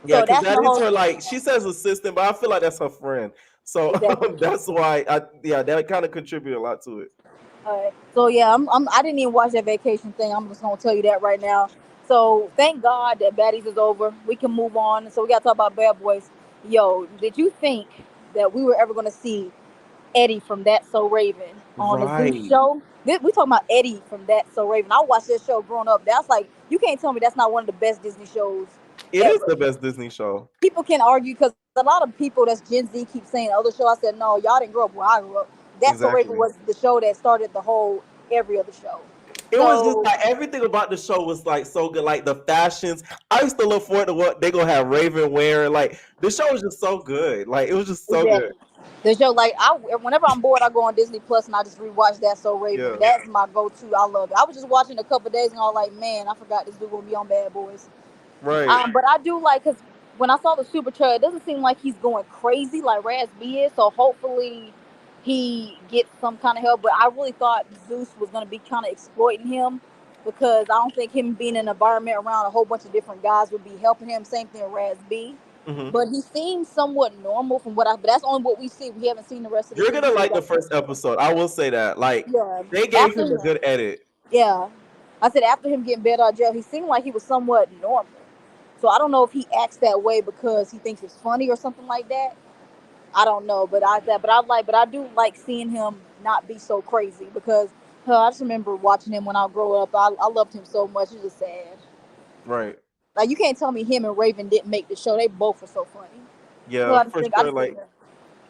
Yeah, So because that's that my is whole her like she says assistant, but I feel like that's her friend. So exactly. that's why I yeah, that kind of contribute a lot to it. So yeah, I didn't even watch that vacation thing. I'm just gonna tell you that right now. So thank God that Baddies is over. We can move on. So we gotta talk about Bad Boys. Yo, did you think that we were ever gonna see Eddie from That So Raven on the Zeus Right. show? We talking about Eddie from That So Raven. I watched this show growing up. That's like you can't tell me that's not one of the best Disney shows It is ever. the best Disney show. People can argue because a lot of people that's Gen Z keep saying other show. I said no, y'all didn't grow up where I grew up. That's So Raven Exactly. was the show that started the whole every other show. It was just So like everything about the show was like so good. Like the fashions, I used to look forward to what they gonna have Raven wearing. Like the show was just so good. Like it was just so good. exactly. The show, like whenever I'm bored, I go on Disney Plus and I just rewatch That So Raven. Yeah. That's my go-to. I love it. I was just watching a couple of days and I was like, man, I forgot this dude gonna be on Bad Boys. Right. But I do like because when I saw the super trailer, it doesn't seem like he's going crazy like Raz B is. So hopefully he gets some kind of help. But I really thought Zeus was going to be kind of exploiting him because I don't think him being in an environment around a whole bunch of different guys would be helping him. Same thing with Raz B. Hmm. But he seems somewhat normal from what I. But that's only what we see. We haven't seen the rest of the You're season, gonna so we like the got to see. first episode. I will say that. Like Yeah, they gave after him a him, good edit. yeah, I said after him getting bailed out of jail, he seemed like he was somewhat normal. So I don't know if he acts that way because he thinks it's funny or something like that. I don't know, but I do like seeing him not be so crazy because I just remember watching him when I grew up. I loved him so much. It's just sad. Right. Like you can't tell me him and Raven didn't make the show. They both were so funny. Yeah, for I sure. just think Like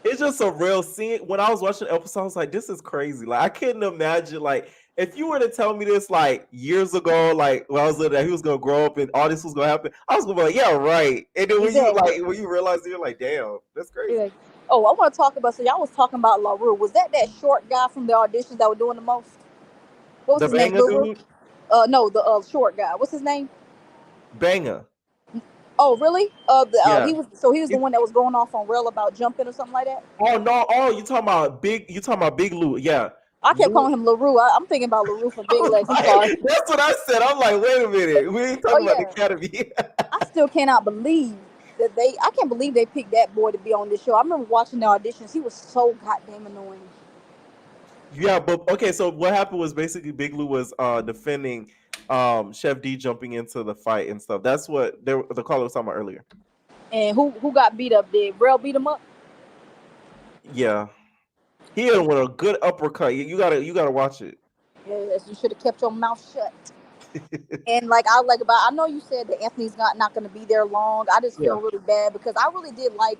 It's just a real scene. When I was watching the episode, I was like, this is crazy. Like, I couldn't imagine, like, if you were to tell me this like years ago, like when I was little, that he was gonna grow up and all this was gonna happen, I was gonna be like, yeah, right. And then Exactly. when you realize it, you're like, damn, that's crazy. Yeah. Oh, I want to talk about. So y'all was talking about LaRue. Was that short guy from the auditions that were doing the most? What was The his name? banger LaRue? dude, No, the short guy. What's his name? banger. Oh, really? Yeah. He was the It- one that was going off on rail about jumping or something like that. oh no, oh you talking about big? You talking about Big Lou? Yeah. I kept Lou, calling him LaRue. I'm thinking about LaRue from I Big was Legs. I'm sorry. like, that's what I said. I'm like, wait a minute, we ain't Oh talking about the yeah. Academy. I still cannot believe that they. I can't believe they picked that boy to be on this show. I remember watching the auditions. He was so goddamn annoying. Yeah, but okay, so what happened was basically Big Lou was defending Chef D jumping into the fight and stuff. That's what the caller was talking about earlier. And who got beat up? Did Rail beat him up? Yeah. He hit him with a good uppercut. You gotta watch it. Yes, you should have kept your mouth shut. And I know you said that Anthony's not going to be there long. I just Yeah. feel really bad because I really did like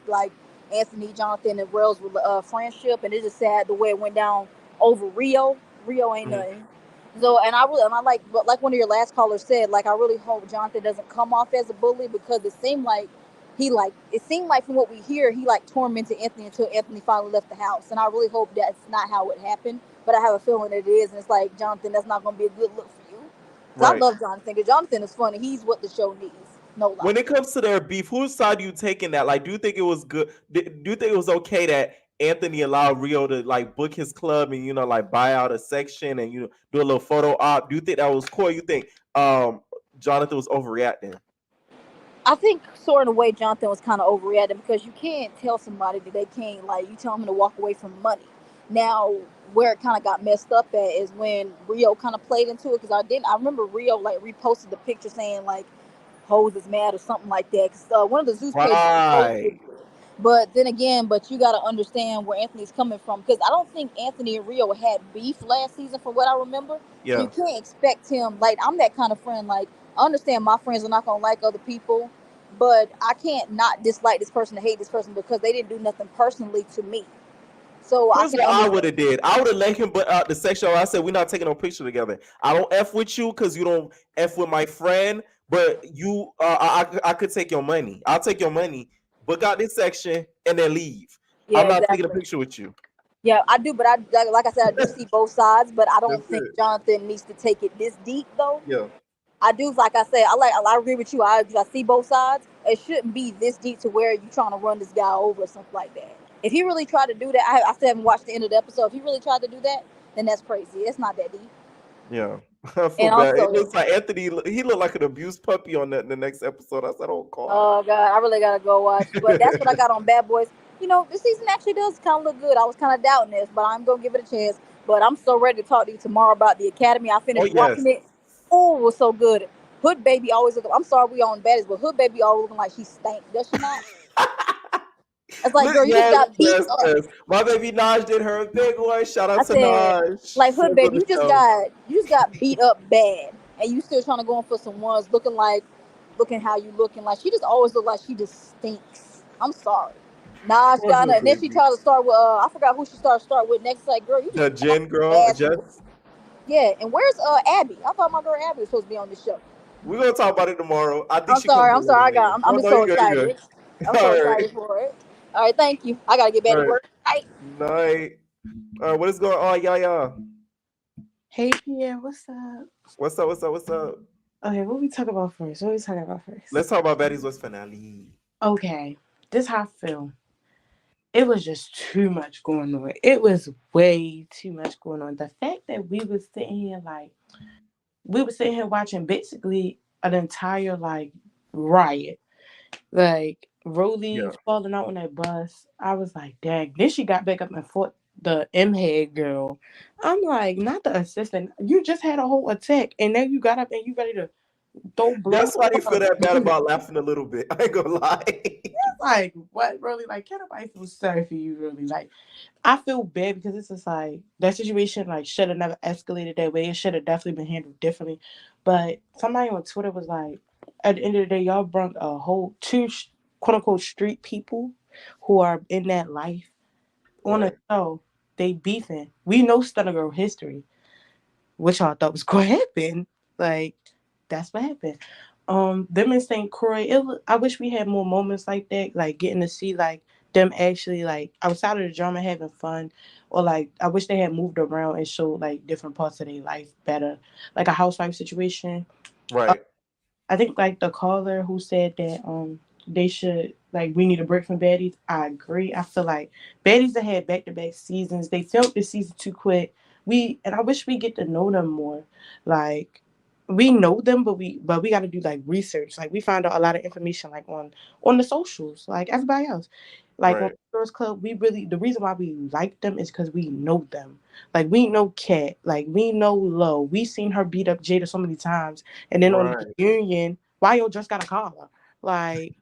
Anthony, Jonathan, and Rail's friendship, and it's just sad the way it went down over Rio. Rio ain't Mhm. nothing. So, and I like, but like one of your last callers said, like I really hope Jonathan doesn't come off as a bully because it seemed like from what we hear he like tormented Anthony until Anthony finally left the house, and I really hope that's not how it happened. But I have a feeling it is, and it's like Jonathan, that's not going to be a good look for you. Cause I Right. love Jonathan. Cause Jonathan is funny. He's what the show needs. No lie. When it comes to their beef, whose side are you taking that? Like, do you think it was good? Do you think it was okay that Anthony allowed Rio to like book his club and like buy out a section and do a little photo op? Do you think that was cool? Or you think Jonathan was overreacting? I think sort of the way Jonathan was kind of overreacting because you can't tell somebody that they can't like you tell them to walk away from money. Now where it kind of got messed up at is when Rio kind of played into it because I remember Rio like reposted the picture saying like hoes is mad or something like that. Cause one of the Zeus pages reposted it. Right. But then again, but you got to understand where Anthony's coming from because I don't think Anthony and Rio had beef last season, from what I remember. So you Yeah. can't expect him. Like I'm that kind of friend. Like I understand my friends are not gonna like other people, but I can't not dislike this person to hate this person because they didn't do nothing personally to me. So I Here's can what I understand. would have did. I would have let him put out the section. I said we're not taking no picture together. I don't f with you because you don't f with my friend. But I could take your money. I'll take your money. Book out this section and then leave. Yeah, I'm not taking a exactly. picture with you. Yeah, I do, but like I said, I do see both sides, but I don't That's think it. Jonathan needs to take it this deep though. Yeah. I do, like I said, I agree with you. I see both sides. It shouldn't be this deep to where you trying to run this guy over or something like that. If he really tried to do that, I still haven't watched the end of the episode. If he really tried to do that, then that's crazy. It's not that deep. Yeah. I feel And bad. It also, looks like Anthony. He looked like an abused puppy on the next episode. I said, "Oh God." oh god, I really gotta go watch. But that's what I got on Bad Boys. This season actually does kind of look good. I was kind of doubting this, but I'm gonna give it a chance. But I'm so ready to talk to you tomorrow about the Academy. I Oh finished yes. watching it. Oh, it was so good. Hood baby always look. I'm sorry we on Baddies, but Hood baby always looking like she stank. Does she not? It's like, girl, you just Yes, got beat yes, up. yes. My baby Naj did her big one. Shout I out to said, Naj. like So Hood good baby, to you just show. got beat up bad, and you still trying to go in for some ones, looking how you looking. Like she just always look like she just stinks. I'm sorry. Nah, Poor Ghana. Hood And then she baby. tried to start with I forgot who she started start with next. Like, girl, you just The got Jen girl, nasty. Jess. Yeah, and where's Abby? I thought my girl Abby was supposed to be on this show. We're gonna talk about it tomorrow. I think I'm she comes sorry. a I'm sorry. little later. I'm Oh just no, so you're good. You're good. excited. I'm so All right. excited for it. All right, thank you. I gotta get back All to right. work. Bye. Night. All right. What is going on? Yeah. Hey Pierre, what's up? What's up? What's up? What's up? Okay, what we talk about first? What we talking about first? Let's talk about Baddies West finale. Okay, this how I feel. It was just too much going on. It was way too much going on. The fact that we were sitting here watching basically an entire riot. Like Rolly Yeah. falling out on that bus. I was like, dang. Then she got back up and fought the M head girl. I'm like, not the assistant. You just had a whole attack and then you got up and you ready to throw blows That's why you feel up. that bad about laughing a little bit. I ain't gonna lie. Like, what really? Like, can't nobody feel sorry for you, really? Like, I feel bad because it's just like that situation, like, should have never escalated that way. It should have definitely been handled differently. But somebody on Twitter was like, at the end of the day, y'all brought a whole quote unquote street people who are in that life. on a Right. show, they beefing. We know Stunner Girl history, which y'all thought was going to happen. Like, that's what happened. Them in St. Croix, I wish we had more moments like that, like getting to see like them actually like outside of the drama having fun, or like I wish they had moved around and showed like different parts of their life better, like a housewife situation. Right. I think like the caller who said that they should like we need a break from Baddies. I agree. I feel like Baddies that had back to back seasons. They filmed this season too quick. I wish we get to know them more. Like we know them, but we got to do like research. Like we find out a lot of information like on the socials, like everybody else. Like on Right. Girls Club, we really the reason why we like them is because we know them. Like we know Kat, like we know Lo. We seen her beat up Jada so many times, and then on the Right. reunion, why yo just got a collar? Like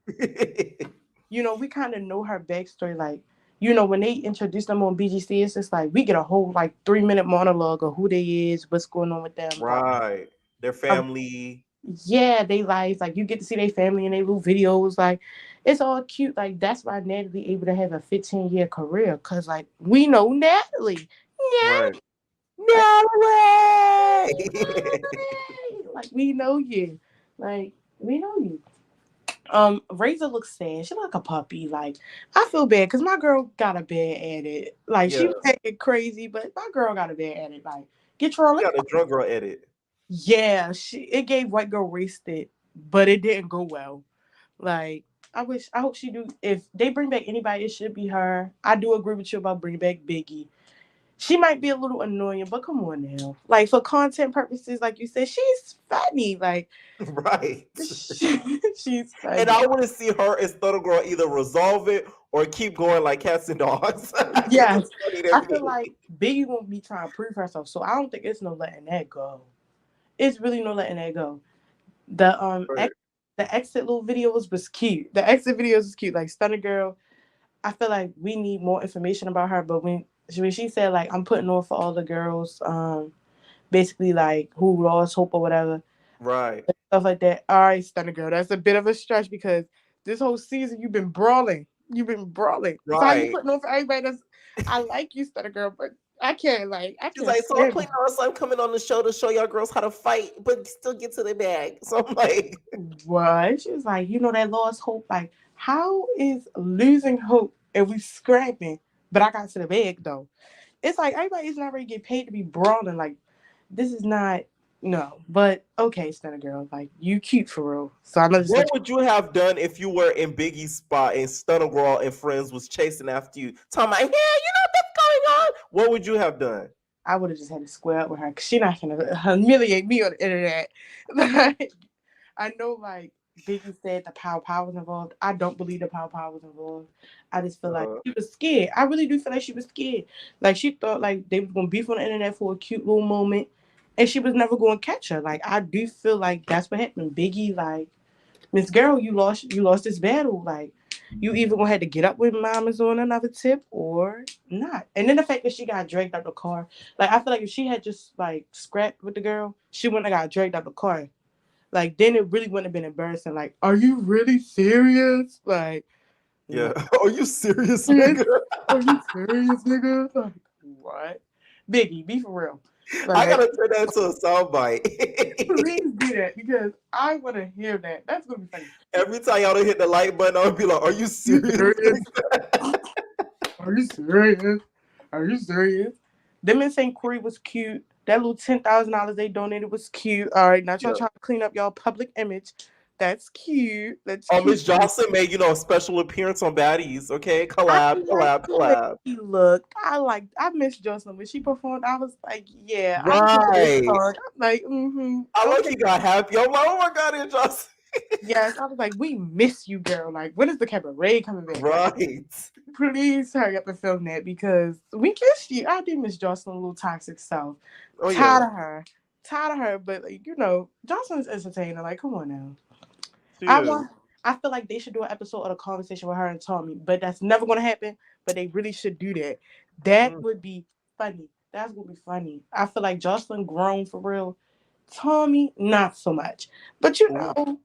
we kind of know her backstory. Like when they introduce them on BGC, it's just like we get a whole like 3 minute monologue of who they is, what's going on with them, like Right. Their uh, family. yeah, they life. Like you get to see their family in their little videos. Like it's all cute. Like that's why Natalie able to have a 15-year career. Cause like we know Natalie. Right. Like, No way. Natalie! Like we know you. Like we know you. Razor looks sad. She look like a puppy. Like I feel bad because my girl got a bad at it. Like she Yeah. was acting crazy, but my girl got a bad at it. Like get your She let me got a drug girl edit. yeah, it gave white girl wasted, but it didn't go well. Like I hope she do. If they bring back anybody, it should be her. I do agree with you about bringing back Biggie. She might be a little annoying, but come on now. Like for content purposes, like you said, she's funny. Like Right. she's And funny. I want to see her and Stutter Girl either resolve it or keep going like cats and dogs. Because Yes, it's funny to I feel me. like Biggie won't be trying to prove herself, so I don't think it's no letting that go. It's really no letting that go. The Right. the exit little videos was cute. The exit videos was cute. Like Stunner Girl, I feel like we need more information about her. But when she said like I'm putting on for all the girls, basically like who lost hope or whatever, Right. stuff like that. All right, Stunner Girl, that's a bit of a stretch because this whole season you've been brawling. You've been brawling. So how you Right. putting on for everybody? I like you, Stunner Girl, but I She's can't like, so I'm stand playing on, so I'm coming on the show to show y'all girls how to fight, but still get to the bag. So I'm like, what? She was like, that lost hope. Like, how is losing hope and we scrapping? But I got to the bag though. It's like everybody's not ready to get paid to be brawling. Like, this is not no. But okay, Stunner Girl, like you cute for real. So I'm gonna just what let would you have done if you were in Biggie's spot and Stunner Girl and friends was chasing after you, talking about, yeah, you know what's going on? What would you have done? I would have just had to square up with her because she not gonna humiliate me on the internet. Like, I know, like Biggie said, the pow was involved. I don't believe the pow was involved. I just feel like Uh, she was scared. I really do feel like she was scared. Like she thought like they was gonna beef on the internet for a cute little moment, and she was never gonna catch her. Like I do feel like that's what happened. Biggie, like Miss Girl, you lost this battle. Like you either gonna have to get up with mamas on another tip or not. And then the fact that she got dragged out the car, like I feel like if she had just like scrapped with the girl, she wouldn't have got dragged out the car. Like then it really wouldn't have been embarrassing. Like, are you really serious? Like, yeah. no. Are you serious, Serious? nigga? Are you serious, nigga? Like, what? Biggie, be for real. I Like, gotta turn that into a soundbite. please do that because I want to hear that. That's gonna be funny. Every time y'all don't hit the like button, I'll be like, are you You serious? serious? Are you serious? Are you serious? Them in St. Croix was cute. That little $10,000 they donated was cute. All right, not y'all Yeah. trying to clean up y'all public image. That's cute. That's Oh, cute. Miss Johnson made, a special appearance on Baddies. Okay, I collab, like collab, the way collab. she looked. I miss Jocelyn when she performed. I was like, yeah, I was a big Right. part. I'm like, I like okay. you got happy. I'm like, oh my god, Aunt Johnson. Yes, I was like, we miss you, girl. Like, when is the cabaret coming back? Like, Right. please hurry up and film that because we miss you. I do miss Jocelyn, a little toxic self. Oh yeah. Tired of her. Tired of her, but like, Jocelyn's entertaining. Like, come on now. She I is. want I feel like they should do an episode of a conversation with her and Tommy, but that's never gonna happen. But they really should do that. That Mm, would be funny. That's gonna be funny. I feel like Jocelyn grown for real. Tommy, not so much. But mm,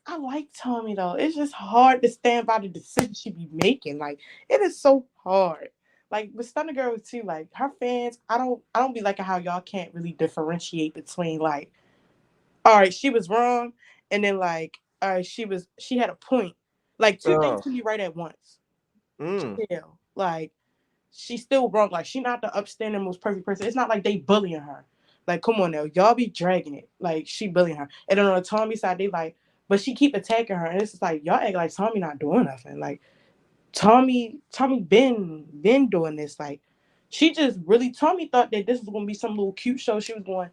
I like Tommy though. It's just hard to stand by the decision she be making. Like it is so hard. Like with Stunner Girl too, like her fans, I don't be liking how y'all can't really differentiate between like, all right, she was wrong, and then like, all right, she had a point. Like two things Oh. can be right at once. Mm. Chill. Like she's still wrong. Like she not the upstanding most perfect person. It's not like they bullying her. Like come on now, y'all be dragging it. Like she bullying her. And then on the Tommy side, they like, but she keep attacking her, and it's just like y'all act like Tommy not doing nothing. Like Tommy been doing this. Like she just really Tommy thought that this was gonna be some little cute show. She was going to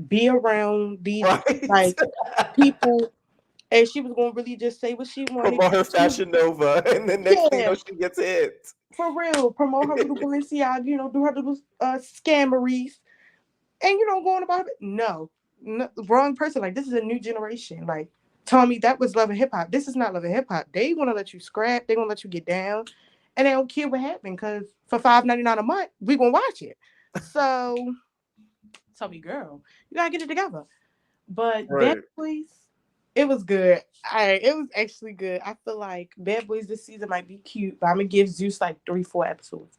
be around these Right. like people, and she was gonna really just say what she wanted. Promote her Fashion Nova, and then next thing you Yeah, know, she gets hit. for real. Promote her little Balenciaga, do her little scammeries, and going about it. No, wrong person. Like this is a new generation. Like Tommy, that was Love and Hip Hop. This is not Love and Hip Hop. They want to let you scrap. They gonna let you get down, and they don't care what happened because for $5.99 a month, we gonna watch it. So, Tommy, girl, you gotta get it together. But Bad Right. Boys, it was good. It was actually good. I feel like Bad Boys this season might be cute, but I'm gonna give Zeus like 3-4 episodes.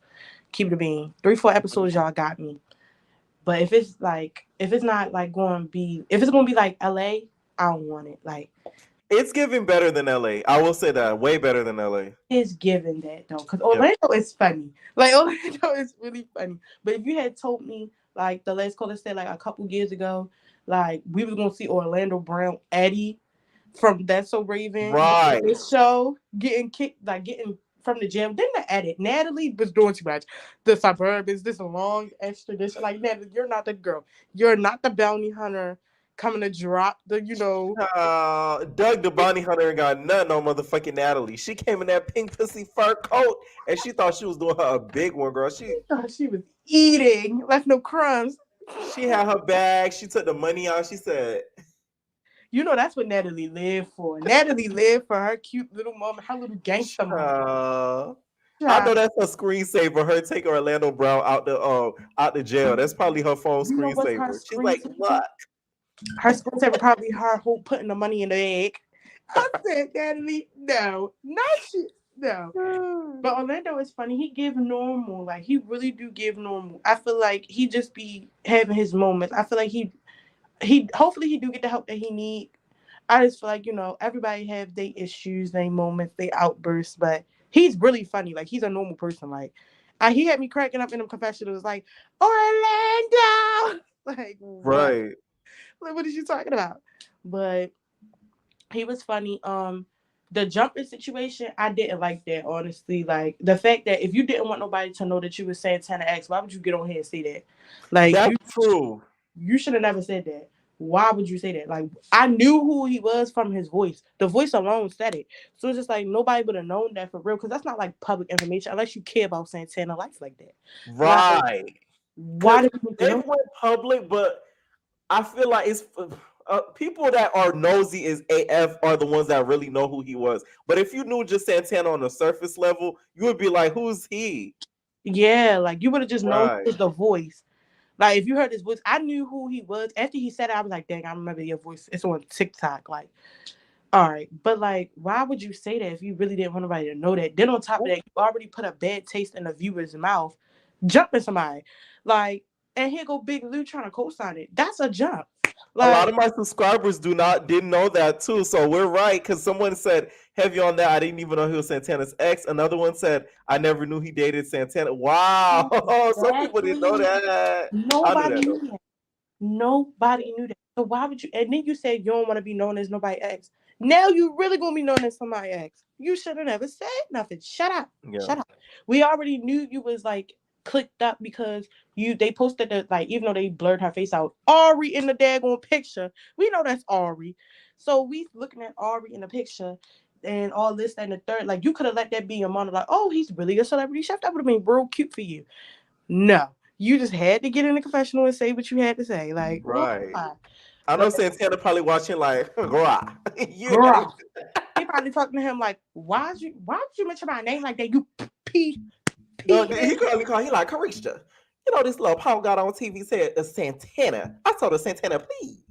Keep it a bean. 3-4 episodes, y'all got me. But if it's not like going to be, if it's going to be like LA, I don't want it. Like It's giving better than LA. I will say that. Way better than LA. it's given that though, because Yep. Orlando is funny. Like Orlando is really funny. But if you had told me like the last caller said like a couple years ago, like we was gonna see Orlando Brown Eddie from That's So Raven, Right. this show getting kicked, like getting from the jail. Then the edit, Natalie was doing too much. The suburb is this long extradition. Like Natalie, you're not the girl. You're not the bounty hunter coming to drop the. Doug the bounty hunter ain't got nothing on motherfucking Natalie. She came in that pink pussy fur coat, and she thought she was doing her a big one, girl. She was eating, left no crumbs. She had her bag. She took the money out. She said, That's what Natalie lived for. Natalie lived for her cute little moment, her little gangster moment. I know that's her screensaver. Her taking Orlando Brown out the jail. That's probably her phone You know what's her screensaver. She's like, screensaver? what? Her screensaver probably her whole putting the money in the egg. I said, Natalie, no, not you, no. But Orlando is funny. He give normal, like he really do give normal. I feel like he just be having his moments. I feel like he hopefully he do get the help that he need. I just feel like everybody have their issues, their moments, their outbursts, but he's really funny. Like he's a normal person. Like he had me cracking up in them confessionals. Like Orlando, like what? Right. Like what is you talking about? But he was funny. The jumping situation, I didn't like that, honestly. Like the fact that if you didn't want nobody to know that you was Santana X, why would you get on here and say that? Like That's true. you should have never said that. Why would you say that? Like I knew who he was from his voice. The voice alone said it. So it's just like nobody would have known that for real, because that's not like public information unless you care about Santana life like that. Right. Like, why did you They know? went public, but I feel like it's people that are nosy as AF are the ones that really know who he was. But if you knew just Santana on the surface level, you would be like, "Who's he?" Yeah, like you would have just known Right. it was the voice. Like if you heard his voice, I knew who he was. After he said it, I was like, dang, I remember your voice. It's on TikTok. Like, all right. But like, why would you say that if you really didn't want nobody to know that? Then on top of that, you already put a bad taste in the viewer's mouth, jumping somebody. Like, and here go Big Lou trying to co-sign it. That's a jump. A lot Like, of my subscribers didn't know that too. So we're right, because someone said heavy on that. I didn't even know he was Santana's ex. Another one said I never knew he dated Santana. Wow, some people didn't know that. I knew nobody that knew though. that. Nobody knew that. So why would you? And then you said you don't want to be known as nobody ex. Now you really gonna be known as somebody ex. You should have never said nothing. Shut up. Yeah. Shut up. We already knew you was like clicked up because they posted the, like, even though they blurred her face out, Ari in the daggone picture. We know that's Ari. So we looking at Ari in the picture and all this and the third. Like you could have let that be a monologue. Oh, he's really a celebrity chef. That would have been real cute for you. No. You just had to get in the confessional and say what you had to say. Like, Right. why? I know Like, Santana probably watching like, "Grah." bruh. He probably talking to him like, why would you mention my name like that? You p. No, he probably called. He like, Carisha. You know this little punk got on TV said Santana. I told her Santana, please.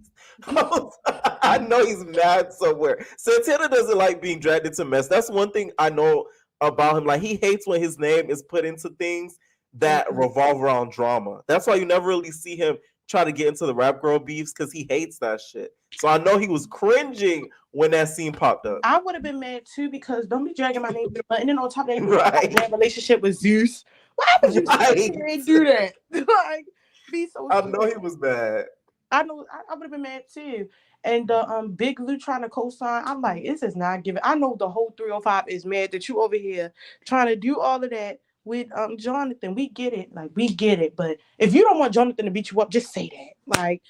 I know he's mad somewhere. Santana doesn't like being dragged into mess. That's one thing I know about him. Like, he hates when his name is put into things that revolve around drama. That's why you never really see him try to get into the rap girl beefs, because he hates that shit. So I know he was cringing when that scene popped up. I would have been mad too, because don't be dragging my name through the mud. And then on top of that, Right. bad relationship with Zeus. Why would you sit here and do that? Like, be so. I know he was mad. I know I would have been mad too. And Big Lou trying to co-sign, I'm like, this is not giving. I know the whole 305 is mad that you over here trying to do all of that with Jonathan. We get it, like we get it. But if you don't want Jonathan to beat you up, just say that. Like,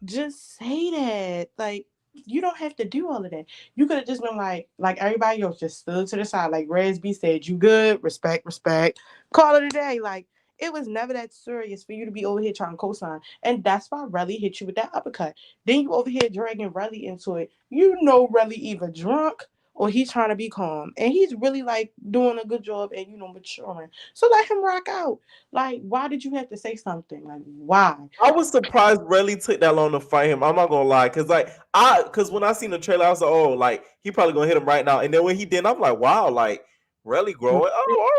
just say that. Like, you don't have to do all of that. You could have just been like everybody else, just stood to the side. Like Resby said, you good, respect, call it a day. Like, it was never that serious for you to be over here trying to co-sign. And that's why Relly hit you with that uppercut. Then you over here dragging Relly into it. You know Relly either drunk or he's trying to be calm. And he's really like doing a good job and, you know, maturing. So let him rock out. Like, why did you have to say something? Like, why? I was surprised Relly took that long to fight him. I'm not gonna lie, because when I seen the trailer, I was like, oh, like he probably gonna hit him right now. And then when he did, I'm like, wow, like Relly growing. Oh, all right.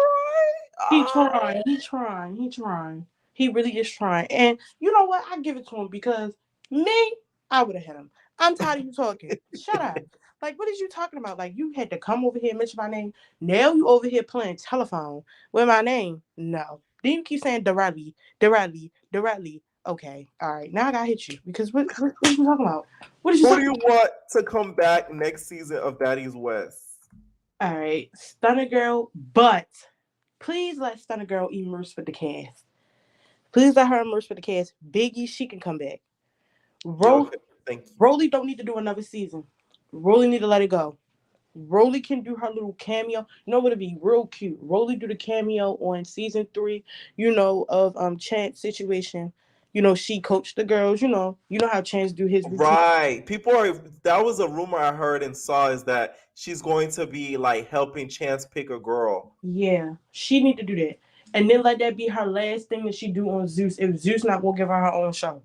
He trying. He really is trying. And you know what? I give it to him, because me, I would have hit him. I'm tired of you talking. Shut up. Like, what is you talking about? Like, you had to come over here and mention my name. Now you over here playing telephone with my name. No. Then you keep saying directly. Okay. All right. Now I gotta hit you, because what are you talking about? Who do you want to come back next season of Baddies West? All right. Stunner Girl, but please let Stunner Girl immerse with the cast. Please let her immerse with the cast. Biggie, she can come back. Thank you. Rolly don't need to do another season. Rolly need to let it go. Rolly can do her little cameo. You know what, it'd be real cute. Rolly do the cameo on season 3, you know, of Chance situation. You know, she coached the girls, you know how Chance do his routine. Right. That was a rumor I heard and saw, is that she's going to be like helping Chance pick a girl. Yeah, she need to do that. And then let that be her last thing that she do on Zeus. If Zeus not gonna give her own show,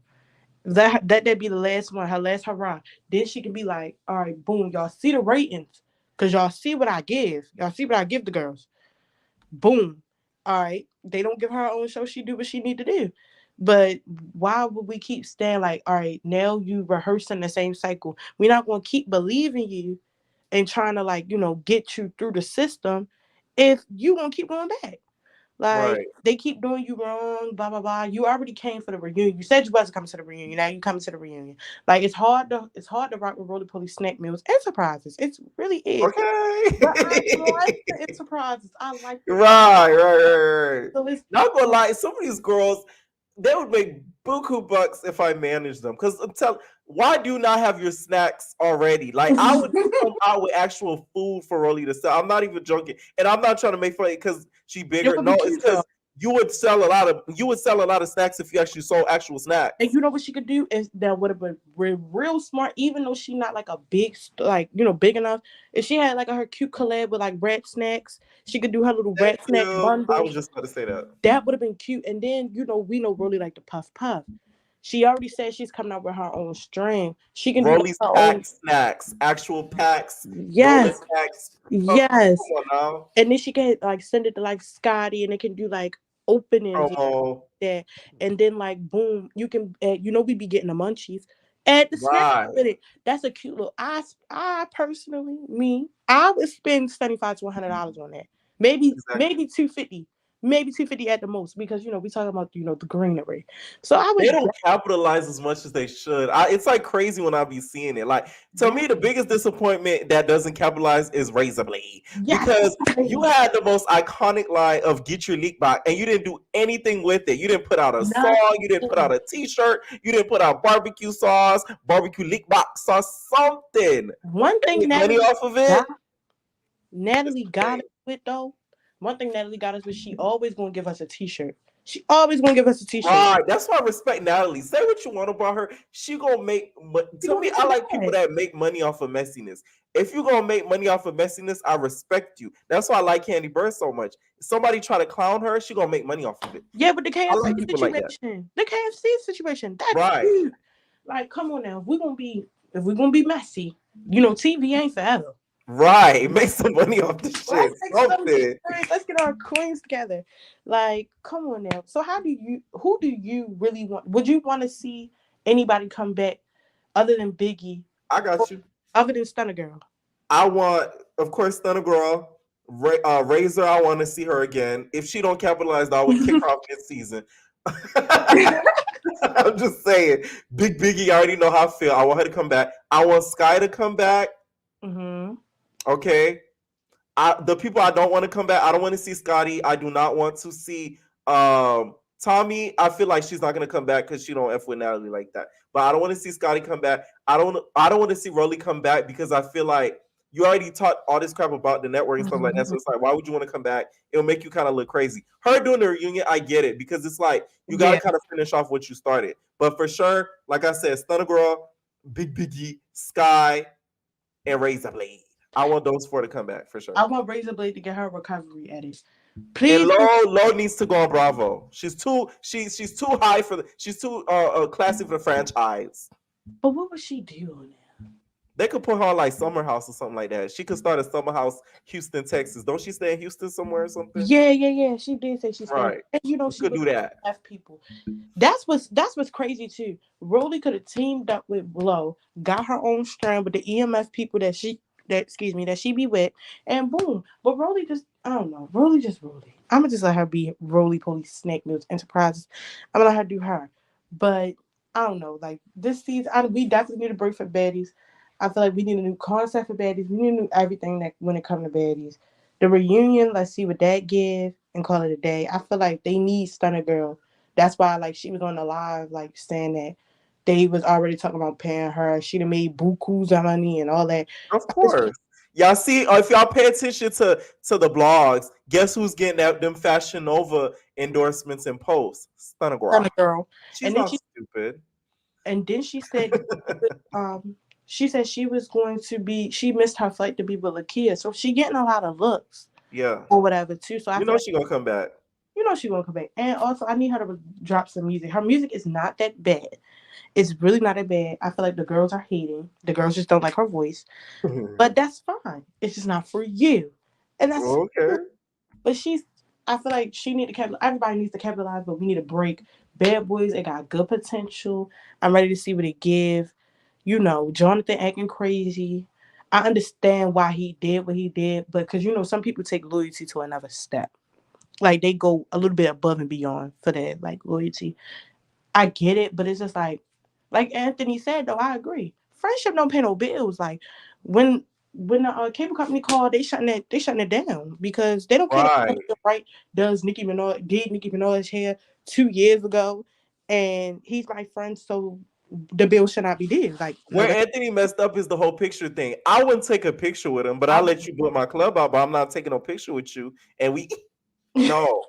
that be the last one, her last hurrah. Then she can be like, all right, boom, y'all see the ratings, cause y'all see what I give. Y'all see what I give the girls. Boom. All right, they don't give her own show. She do what she need to do. But why would we keep staying like, all right, now you rehearsing the same cycle? We're not gonna keep believing you and trying to, like, you know, get you through the system if you gonna keep going back. Like, Right. they keep doing you wrong, blah, blah, blah. You already came for the reunion. You said you wasn't coming to the reunion. Now you coming to the reunion. Like, it's hard to rock with Roly Poly snack meals and surprises. It really is. Okay. But I like the surprises. I like it. Right. So it's not gonna lie, some of these girls, they would make buku bucks if I managed them. Because why do you not have your snacks already? Like, I would come out with actual food for Rolly to sell. I'm not even joking, and I'm not trying to make fun because she's bigger. No, it's because you would sell a lot of snacks if you actually sold actual snacks. And you know what she could do is that would have been real smart, even though she not like a big, like, you know, big enough. If she had like her cute collab with like rat snacks, she could do her little rat snack bundle. I was just about to say that. That would have been cute. And then, you know, we know Rolly like the puff. She already said she's coming out with her own string. She can Rolly's do her pack own snacks, actual packs. Yes. Packs. Yes. Come on now. And then she can like send it to like Scotty, and it can do like openings like that. And then like boom, you can you know, we be getting the munchies. Add the snack with it. That's a cute little. I personally, I would spend $75 to $100 on that. Maybe $250. Maybe $250 at the most, because, you know, we talking about, you know, the greenery. So they don't capitalize as much as they should. It's like crazy when I be seeing it. Like, to me, the biggest disappointment that doesn't capitalize is Razor Blade. Because you had the most iconic line of "Get Your Leak Back," and you didn't do anything with it. You didn't put out a song. You didn't put out a T-shirt. You didn't put out barbecue sauce, barbecue leak back sauce, something. One thing money off of it. Natalie got it with though. One thing Natalie got us was she always gonna give us a T-shirt. She always gonna give us a T-shirt. Right, that's why I respect Natalie. Say what you want about her. She gonna make. To me, I like people that make money off of messiness. If you gonna make money off of messiness, I respect you. That's why I like Candy Bird so much. If somebody try to clown her, she gonna make money off of it. Yeah, but the KFC like situation, like the KFC situation, that's cute. Like, come on now, if we're gonna be messy, you know, TV ain't forever. Right. Make some money off the Let's shit. make some Something. serious. Let's get our coins together. Like, come on now. So who do you really want? Would you want to see anybody come back other than Biggie, I got you. other than Stunner Girl? I want, of course, Stunner Girl. Razor, I want to see her again. If she don't capitalize, I would kick her off this season. I'm just saying. Big Biggie, I already know how I feel. I want her to come back. I want Sky to come back. Mm-hmm. Okay. The people I don't want to come back, I don't want to see Scotty. I do not want to see Tommy. I feel like she's not gonna come back because she don't F with Natalie like that. But I don't want to see Scotty come back. I don't want to see Rolly come back because I feel like you already taught all this crap about the network and stuff like that. So it's like, why would you want to come back? It'll make you kind of look crazy. Her doing the reunion, I get it because it's like you gotta Yeah. kind of finish off what you started. But for sure, like I said, Stunner Girl, Big Biggie, Sky, and Razor Blade. I want those four to come back for sure. I want Razor Blade to get her recovery edit. And Please. Lo needs to go on Bravo. She's too high for she's too classy for the franchise. But what would she do on there? They could put her on like Summer House or something like that. She could start a Summer House, Houston, Texas. Don't she stay in Houston somewhere or something? Yeah. She did say she's Right. And you know She she could do that. F people. That's what's crazy too. Rolly could have teamed up with Blow, got her own strand with the EMF people that she be with, and boom. But Rolly just, I don't know. Rolly just Rolly. I'ma just let her be Rolly Police Snake Mills Enterprises. I'm gonna let her do her. But I don't know. Like this season, we definitely need a break for Baddies. I feel like we need a new concept for Baddies. We need a new everything that when it comes to Baddies. The reunion, let's see what that give and call it a day. I feel like they need Stunner Girl. That's why like she was on the live like saying that they was already talking about paying her. She'd have made bukus of money and all that. Of course. Y'all see, if y'all pay attention to the blogs, guess who's getting them Fashion Nova endorsements and posts? Stunner Stunner Girl. She's And then not stupid. And then she said she said she was going to be she missed her flight to be with Lakia. So she getting a lot of looks. Yeah. Or whatever too. So I You feel know she gonna come back. You know she gonna come back. And also I need her to drop some music. Her music is not that bad. It's really not that bad. I feel like the girls are hating. The girls just don't like her voice. But that's fine. It's just not for you. And that's okay. But I feel like she need to everybody needs to capitalize, but we need a break. Bad Boys, it got good potential. I'm ready to see what it give. You know, Jonathan acting crazy. I understand why he did what he did, but because you know, some people take loyalty to another step. Like they go a little bit above and beyond for that, like loyalty. I get it, but it's just like Anthony said though, I agree. Friendship don't pay no bills. Like when the cable company called, they shutting it down because they don't care. Right. Right? Did Nicki Minaj hair 2 years ago, and he's my friend, so the bill should not be due. Like Where Anthony messed up is the whole picture thing. I wouldn't take a picture with him, but I'll let you book my club out. But I'm not taking no picture with you. And no,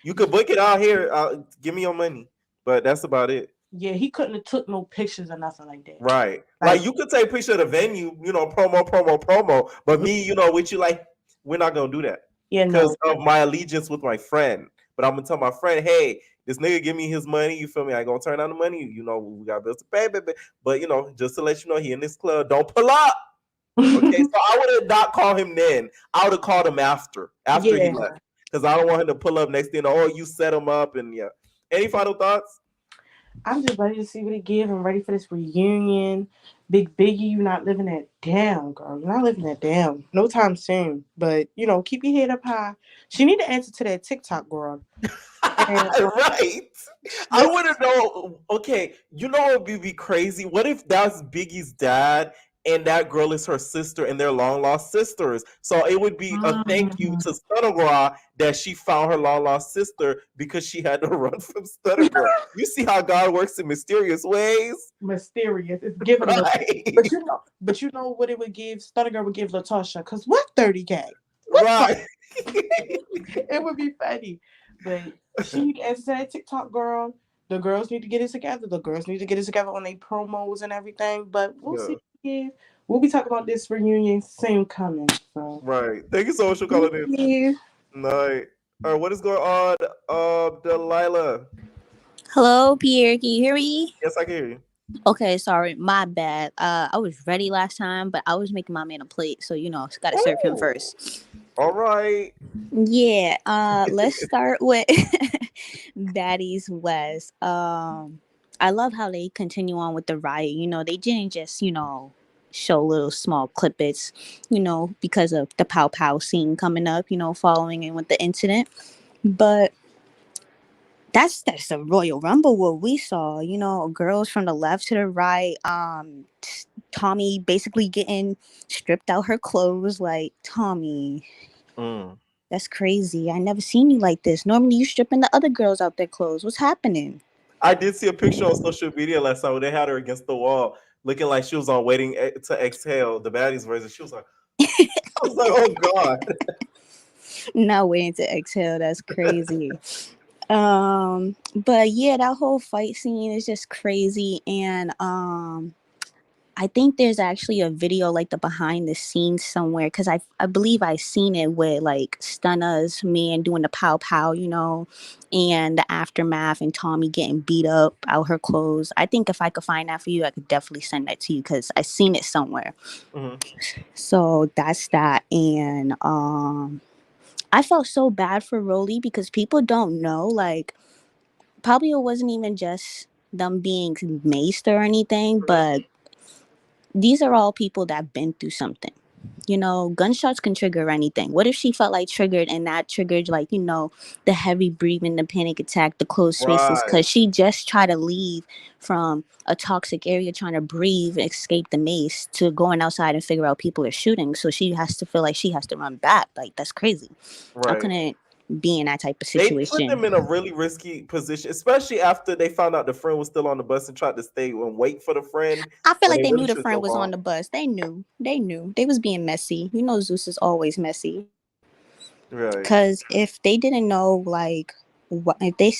you could book it out here. Give me your money, but that's about it. Yeah, he couldn't have took no pictures or nothing like that. Right. Like you could take a picture of the venue, promo. But me, with you, like, we're not gonna do that. Yeah, because of my allegiance with my friend. But I'm gonna tell my friend, hey, this nigga give me his money. You feel me? I gonna turn down the money. We got bills to pay, baby. But just to let you know, he in this club. Don't pull up. Okay, so I would have not called him then. I would have called him after he left, because I don't want him to pull up next thing. Oh, you set him up, and yeah. Any final thoughts? I'm just ready to see what it gives. I'm ready for this reunion. Big Biggie, you're not living that down, girl. You're not living that down. No time soon. But, keep your head up high. She need to answer to that TikTok girl. Right. I want to know, okay, what would be crazy? What if that's Biggie's dad and that girl is her sister and they're long lost sisters? So it would be a thank you to Stunner that she found her long lost sister because she had to run from Stunner. You see how God works in mysterious ways? Mysterious. It's giving right. But you know what it would give? Stunner would give Latasha, because what 30K? Right. It would be funny. But she need to answer that TikTok girl. The girls need to get it together. The girls need to get it together on their promos and everything. But we'll see. We'll be talking about this reunion soon coming. So. Right. Thank you so much for calling in. Night. All right, what is going on, Delilah? Hello, Pierre. Can you hear me? Yes, I can hear you. Okay, sorry, my bad. I was ready last time, but I was making my man a plate, so gotta serve him Oh, first. all right. Yeah, let's start with Baddies West. I love how they continue on with the riot. They didn't just, show little small clippets, because of the pow pow scene coming up, following in with the incident. But that's a Royal Rumble what we saw, girls from the left to the right, Tommy basically getting stripped out her clothes. Like, Tommy, Mm. that's crazy. I never seen you like this. Normally you stripping the other girls out their clothes. What's happening? I did see a picture on social media last time where they had her against the wall, looking like she was on waiting to exhale, the baddies version. She was like, I was like, oh god. Not waiting to exhale. That's crazy. But yeah, that whole fight scene is just crazy. And I think there's actually a video, like the behind the scenes somewhere, because I believe I seen it with like Stunna's man doing the pow pow, and the aftermath and Tommy getting beat up out her clothes. I think if I could find that for you, I could definitely send that to you because I seen it somewhere. Mhm. So that's that. And I felt so bad for Rolly because people don't know, like, probably it wasn't even just them being maced or anything, Right. but these are all people that been through something. Gunshots can trigger anything. What if she felt like triggered and that triggered, like, the heavy breathing, the panic attack, the closed spaces, Right. because she just tried to leave from a toxic area, trying to breathe, escape the mace, to going outside and figure out people are shooting. So she has to feel like she has to run back. Like, that's crazy. I Right. couldn't be in that type of They put them situation. in a really risky position, especially after they found out the friend was still on the bus and tried to stay and wait for the friend I feel when like they they really knew the should friend jump was on on. the bus. They knew. They knew. They was being messy. Zeus is always messy. Right. Because if they didn't know, like, what if they,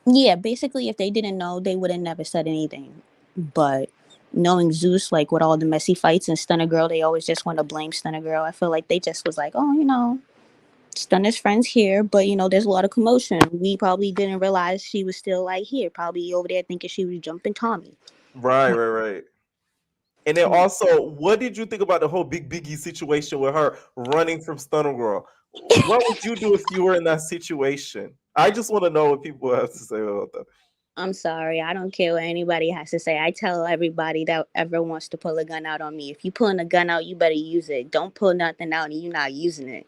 yeah, basically, if they didn't know, they would have never said anything. But knowing Zeus, like, with all the messy fights and Stunner Girl, they always just want to blame Stunner Girl. I feel like they just was like, oh, Stunner's friends here, but there's a lot of commotion. We probably didn't realize she was still like here, probably over there thinking she was jumping Tommy. Right, right, right. And then also, what did you think about the whole Big Biggie situation with her running from Stunner Girl? What would you do if you were in that situation? I just want to know what people have to say about that. I'm sorry. I don't care what anybody has to say. I tell everybody that ever wants to pull a gun out on me. If you pulling a gun out, you better use it. Don't pull nothing out and you not using it.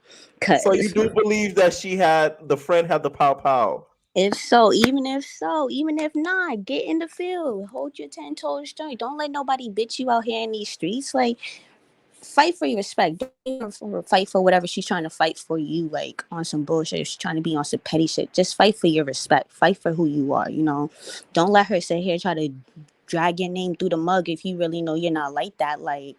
So you Cause do believe that the friend had the pow pow? even if not, get in the field. Hold your 10 toes straight. Don't let nobody bitch you out here in these streets. Like, fight for your respect. Don't fight for whatever she's trying to fight for you, like on some bullshit. If she's trying to be on some petty shit, just fight for your respect. Fight for who you are. Don't let her sit here and try to drag your name through the mug if you really know you're not like that. Like,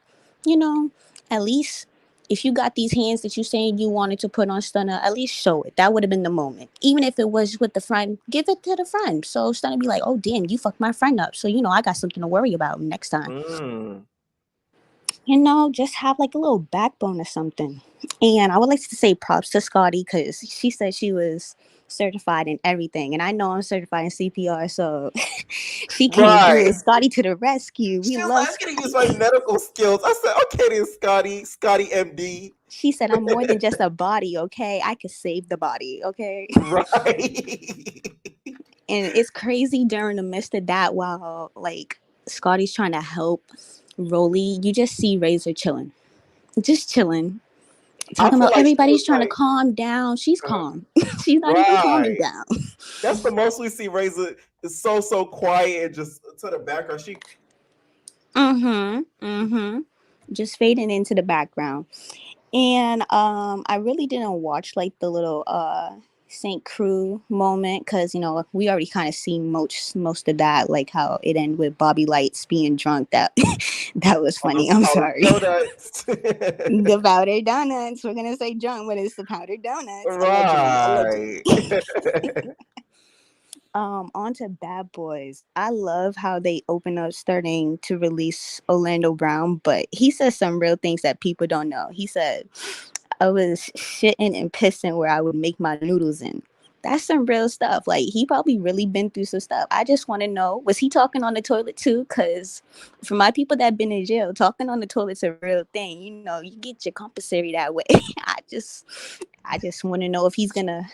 you know, at least if you got these hands that you saying you wanted to put on Stunner, at least show it. That would have been the moment. Even if it was with the friend, give it to the friend. So Stunner be like, oh damn, you fucked my friend up. So I got something to worry about next time. Mm. Just have like a little backbone or something. And I would like to say props to Scotty because she said she was certified in everything. And I know I'm certified in CPR, so she came through. Right. Scotty to the rescue. We She was like, love. I'm gonna use my medical skills. I said, okay then, Scotty MD. She said, I'm more than just a body, okay? I could save the body, okay? Right. And it's crazy during the midst of that while like Scotty's trying to help Rolly, you just see Razor chilling. Just chilling. I Talking feel about like she was everybody's trying to like, calm down. She's uh, calm. She's not even calming right. down. That's the most we see Razor is so quiet and just to the background. She Mm-hmm. Just fading into the background. And I really didn't watch like the little St. Crew moment because we already kind of seen most of that, like how it ended with Bobby Lights being drunk. That that was on funny. those I'm powdered sorry. donuts. The powdered donuts. We're gonna say drunk, but it's the powdered donuts. Allegedly, allegedly. Right. On to Bad Boys. I love how they open up starting to release Orlando Brown, but he says some real things that people don't know. He said, I was shitting and pissing where I would make my noodles in. That's some real stuff. Like, he probably really been through some stuff. I just want to know, was he talking on the toilet too? Because for my people that been in jail, talking on the toilet's a real thing. You know, you get your compensatory that way. I just want to know if he's gonna,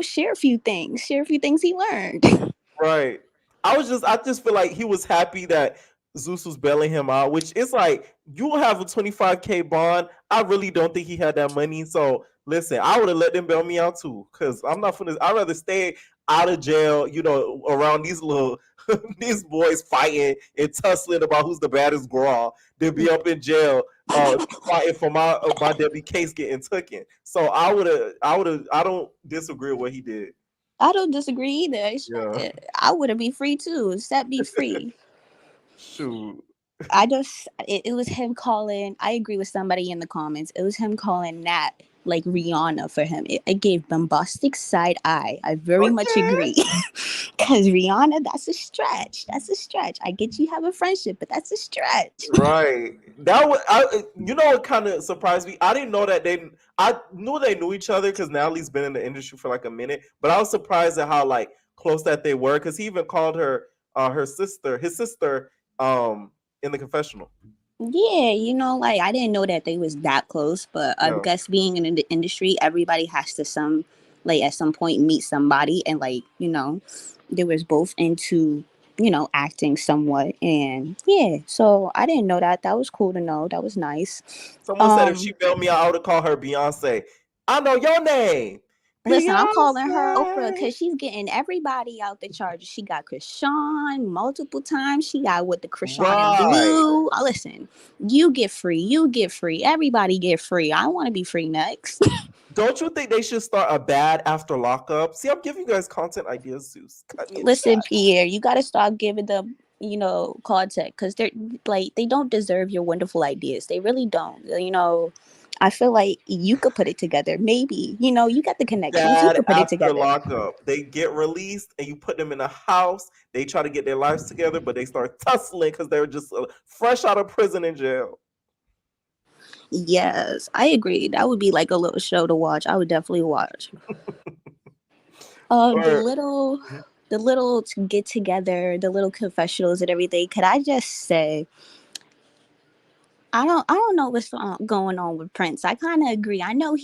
share a few things he learned. Right. I just feel like he was happy that Zeus was bailing him out, which is like, you will have a 25K bond. I really don't think he had that money. So listen, I would have let them bail me out too. Cause I'm not finna, I'd rather stay out of jail, around these little these boys fighting and tussling about who's the baddest girl than be up in jail fighting for my Debbie case getting taken. So I don't disagree with what he did. I don't disagree either. Yeah. I would have be free too. Set me free. Shoot. It was him calling. I agree with somebody in the comments. It was him calling Nat like Rihanna for him. It gave bombastic side eye. I very much Okay. agree. Because Rihanna, that's a stretch. That's a stretch. I get you have a friendship, but that's a stretch. Right. That was it kind of surprised me. I didn't know that I knew they knew each other because Natalie's been in the industry for like a minute, but I was surprised at how like close that they were because he even called her his sister in the confessional. Yeah, like I didn't know that they was that close, but I Yeah. guess being in the industry, everybody has to at some point meet somebody, and they was both into acting somewhat, and yeah, so I didn't know that. That was cool to know. That was nice. Someone said if she Um, bailed me out, I would have called her Beyonce. I know your name. Listen, I'm calling her Oprah Beyonce. because she's getting everybody out the charges. She got Krishan multiple times. She got with the Krishan and Right. Blue. Listen, you get free. You get free. Everybody get free. I want to be free next. Don't you think they should start a bad after lockup? See, I'm giving you guys content ideas, Zeus. Cut me in the Listen, chat. Pierre, you got to start giving them, content because they're like, they don't deserve your wonderful ideas. They really don't. I feel like you could put it together. Maybe, you got the connections. You Bad could put it after together. lockup. They get released and you put them in a house. They try to get their lives together, but they start tussling because they're just fresh out of prison and jail. Yes, I agree. That would be like a little show to watch. I would definitely watch. The Or little get together, the little confessionals and everything. Could I just say, I don't know what's going on with Prince. I kind of agree. I know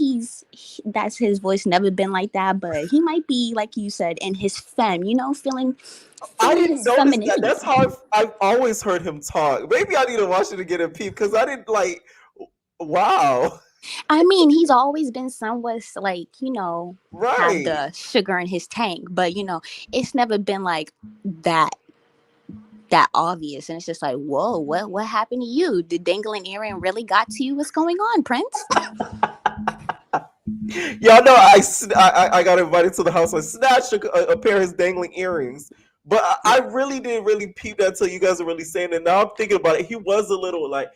that's his voice never been like that, but he might be like you said in his feeling I feeling didn't his notice that. femininity. That's how I've always heard him talk. Maybe I need to watch it to get a peep because I didn't like. Wow. I mean, he's always been somewhat like, have Right. the sugar in his tank, but it's never been like that obvious, and it's just like, whoa, what happened to you? The dangling earring really got to you? What's going on, Prince? Y'all know I got invited to the house. I snatched a pair of his dangling earrings. But I really didn't really peep that until you guys are really saying it. Now I'm thinking about it. He was a little like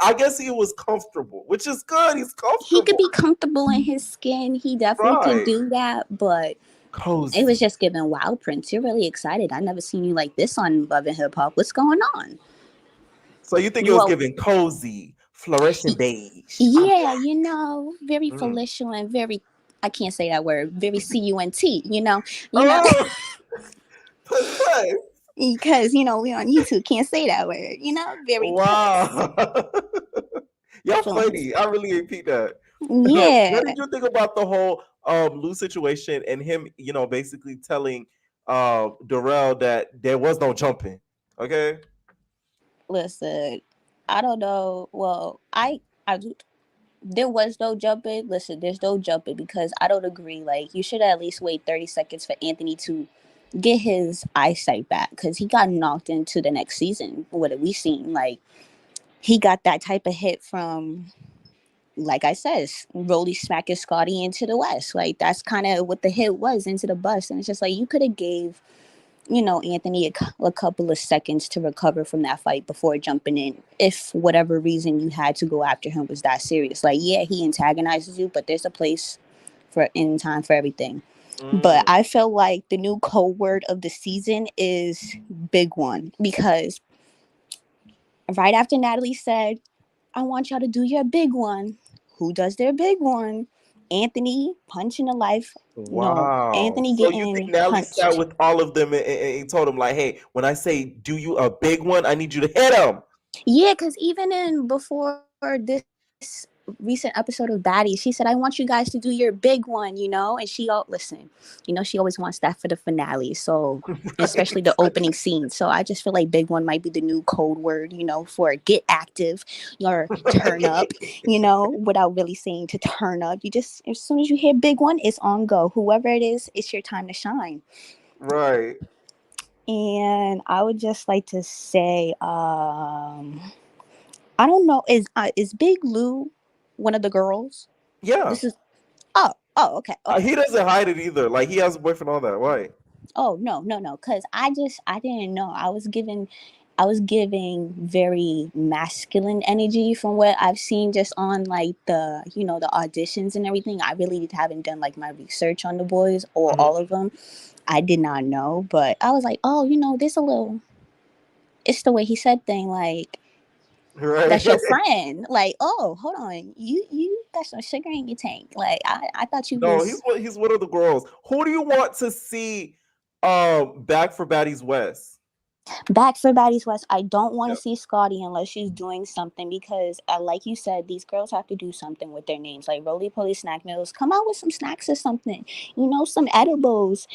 I guess he was comfortable, which is good. He's He could comfortable. be comfortable in his skin. He definitely could Right. do that, but it Cozy. was just giving, wow, Prince, you're really excited. I never seen you like this on Love and Hip Hop. What's going on? So you think it You was all, giving cozy, flourishing beige. yeah, very Mm. felicial and very, I can't say that word, very CUNT, Oh, plus. because, we on YouTube can't say that word, very close. Wow. Y'all Feelings. funny. I really repeat that. Yeah. What did you think about the whole Lou situation and him, basically telling Darrell that there was no jumping? Okay. Listen, I don't know. Well, I there was no jumping. Listen, there's no jumping because I don't agree. Like, you should at least wait 30 seconds for Anthony to get his eyesight back because he got knocked into the next season. What have we seen? Like, he got that type of hit from, like I said, Rolly smacking Scotty into the West. Like, that's kind of what the hit was, into the bus. And it's just like, you could have gave Anthony a couple of seconds to recover from that fight before jumping in. If whatever reason you had to go after him was that serious. Like, yeah, he antagonizes you, but there's a place in time for everything. But Mm. I feel like the new code word of the season is big one, because right after Natalie said, I want y'all to do your big one. Who does their big one? Anthony punching the life. No, Wow. Anthony So you think getting Natalie sat punched. with all of them and told them like, "Hey, when I say do you a big one, I need you to hit him." Yeah, because even in before this recent episode of Baddies, she said, "I want you guys to do your big one," and she all listen. She always wants that for the finale. So, especially Right. the opening scene. So I just feel like big one might be the new code word, for get active or turn up. Without really saying to turn up. You just as soon as you hear big one, it's on go. Whoever it is, it's your time to shine. Right. And I would just like to say, I don't know. Is Big Lou one of the girls? Yeah. This is oh okay, He okay. doesn't hide it either. Like he has a boyfriend, all that. Why? Oh no, no, no. Cause I didn't know. I was giving very masculine energy from what I've seen just on like the auditions and everything. I really haven't done like my research on the boys or Mhm. all of them. I did not know, but I was like, oh, there's a little. It's the way he said thing like Right. that's your friend. Like, oh, hold on, you got some sugar in your tank. Like, I thought you No, was he's one of the girls. Who do you want to see back for Baddies West? back for Baddies West. I don't want Yeah. to see Scotty unless she's doing something because, like you said, these girls have to do something with their names. Like Roly Poly Snack Noodles, come out with some snacks or something. Some edibles.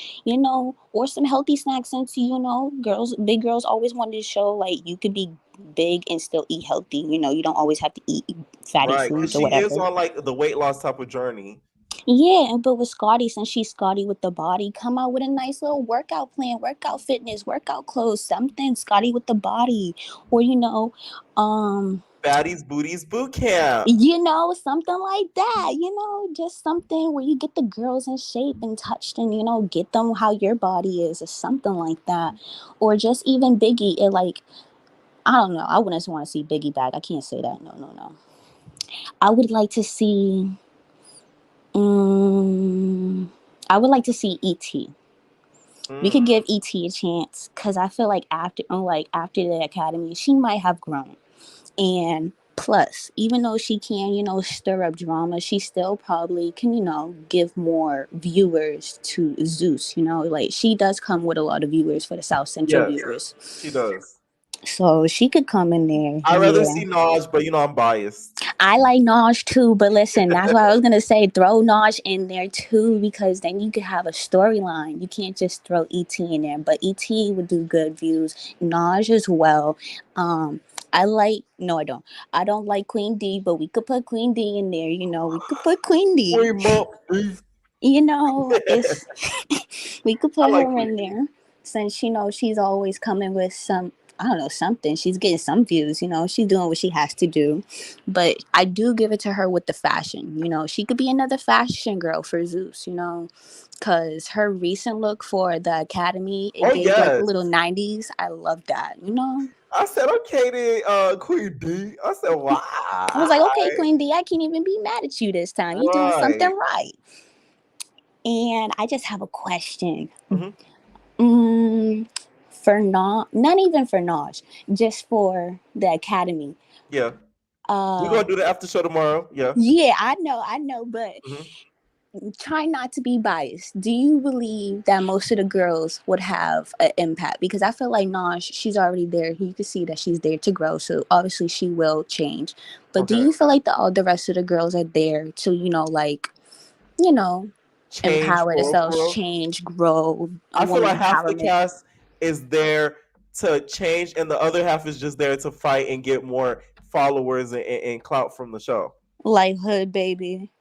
Or some healthy snacks. Since big girls always wanted to show like you could be big and still eat healthy. You don't always have to eat fatty Right. Because foods or she is whatever. on like the weight loss type of journey. Yeah, but with Scotty, since she's Scotty with the body, come out with a nice little workout plan, workout fitness, workout clothes, something Scotty with the body, or um, Baddies Booties Boot Camp. something like that. Just something where you get the girls in shape and touched, and get them how your body is, or something like that, or just even Biggie. I don't know. I wouldn't want to see Biggie back. I can't say that. No, no, no. I would like to see. Um, I would like to see ET. We Mm. could give ET a chance because I feel like after the academy, she might have grown. And plus, even though she can, stir up drama, she still probably can, give more viewers to Zeus. Like she does come with a lot of viewers for the South Central Yes, viewers, she does. so she could come in there. I'd rather Yeah. see Naj, but I'm biased. I like Naj too, but listen, that's why I was gonna say throw Naj in there too, because then you could have a storyline. You can't just throw ET in there, but ET would do good views. Naj as well. Um, I like no, I don't. I don't like Queen D, but we could put Queen D in there. We could put Queen D. Queen Mop Beef. It's we could I put like her Queen in D. there since she's always coming with some I don't know something. She's getting some views. She's doing what she has to do, but I do give it to her with the fashion. She could be another fashion girl for Zeus. Because her recent look for the Academy, it Oh gave like a yes. little 90s. I love that. I said okay then, Queen D. I said I was like, why? okay, Queen D, I can't even be mad at you this time. You're doing something Right. right. And I just have a question. Hmm. Mm, for not even for Naj, just for the Academy. Yeah. We're Uh, gonna do the after show tomorrow. Yeah. yeah, I know, but Hmm. try not to be biased. Do you believe that most of the girls would have an impact? Because I feel like Naj, she's already there. You can see that she's there to grow, so obviously she will change. But do Okay. you feel like all the rest of the girls are there to, you know, Change empower for themselves, real. change, grow, I feel woman like half the empowerment, cast is there to change, and the other half is just there to fight and get more followers and clout from the show. like Hood Baby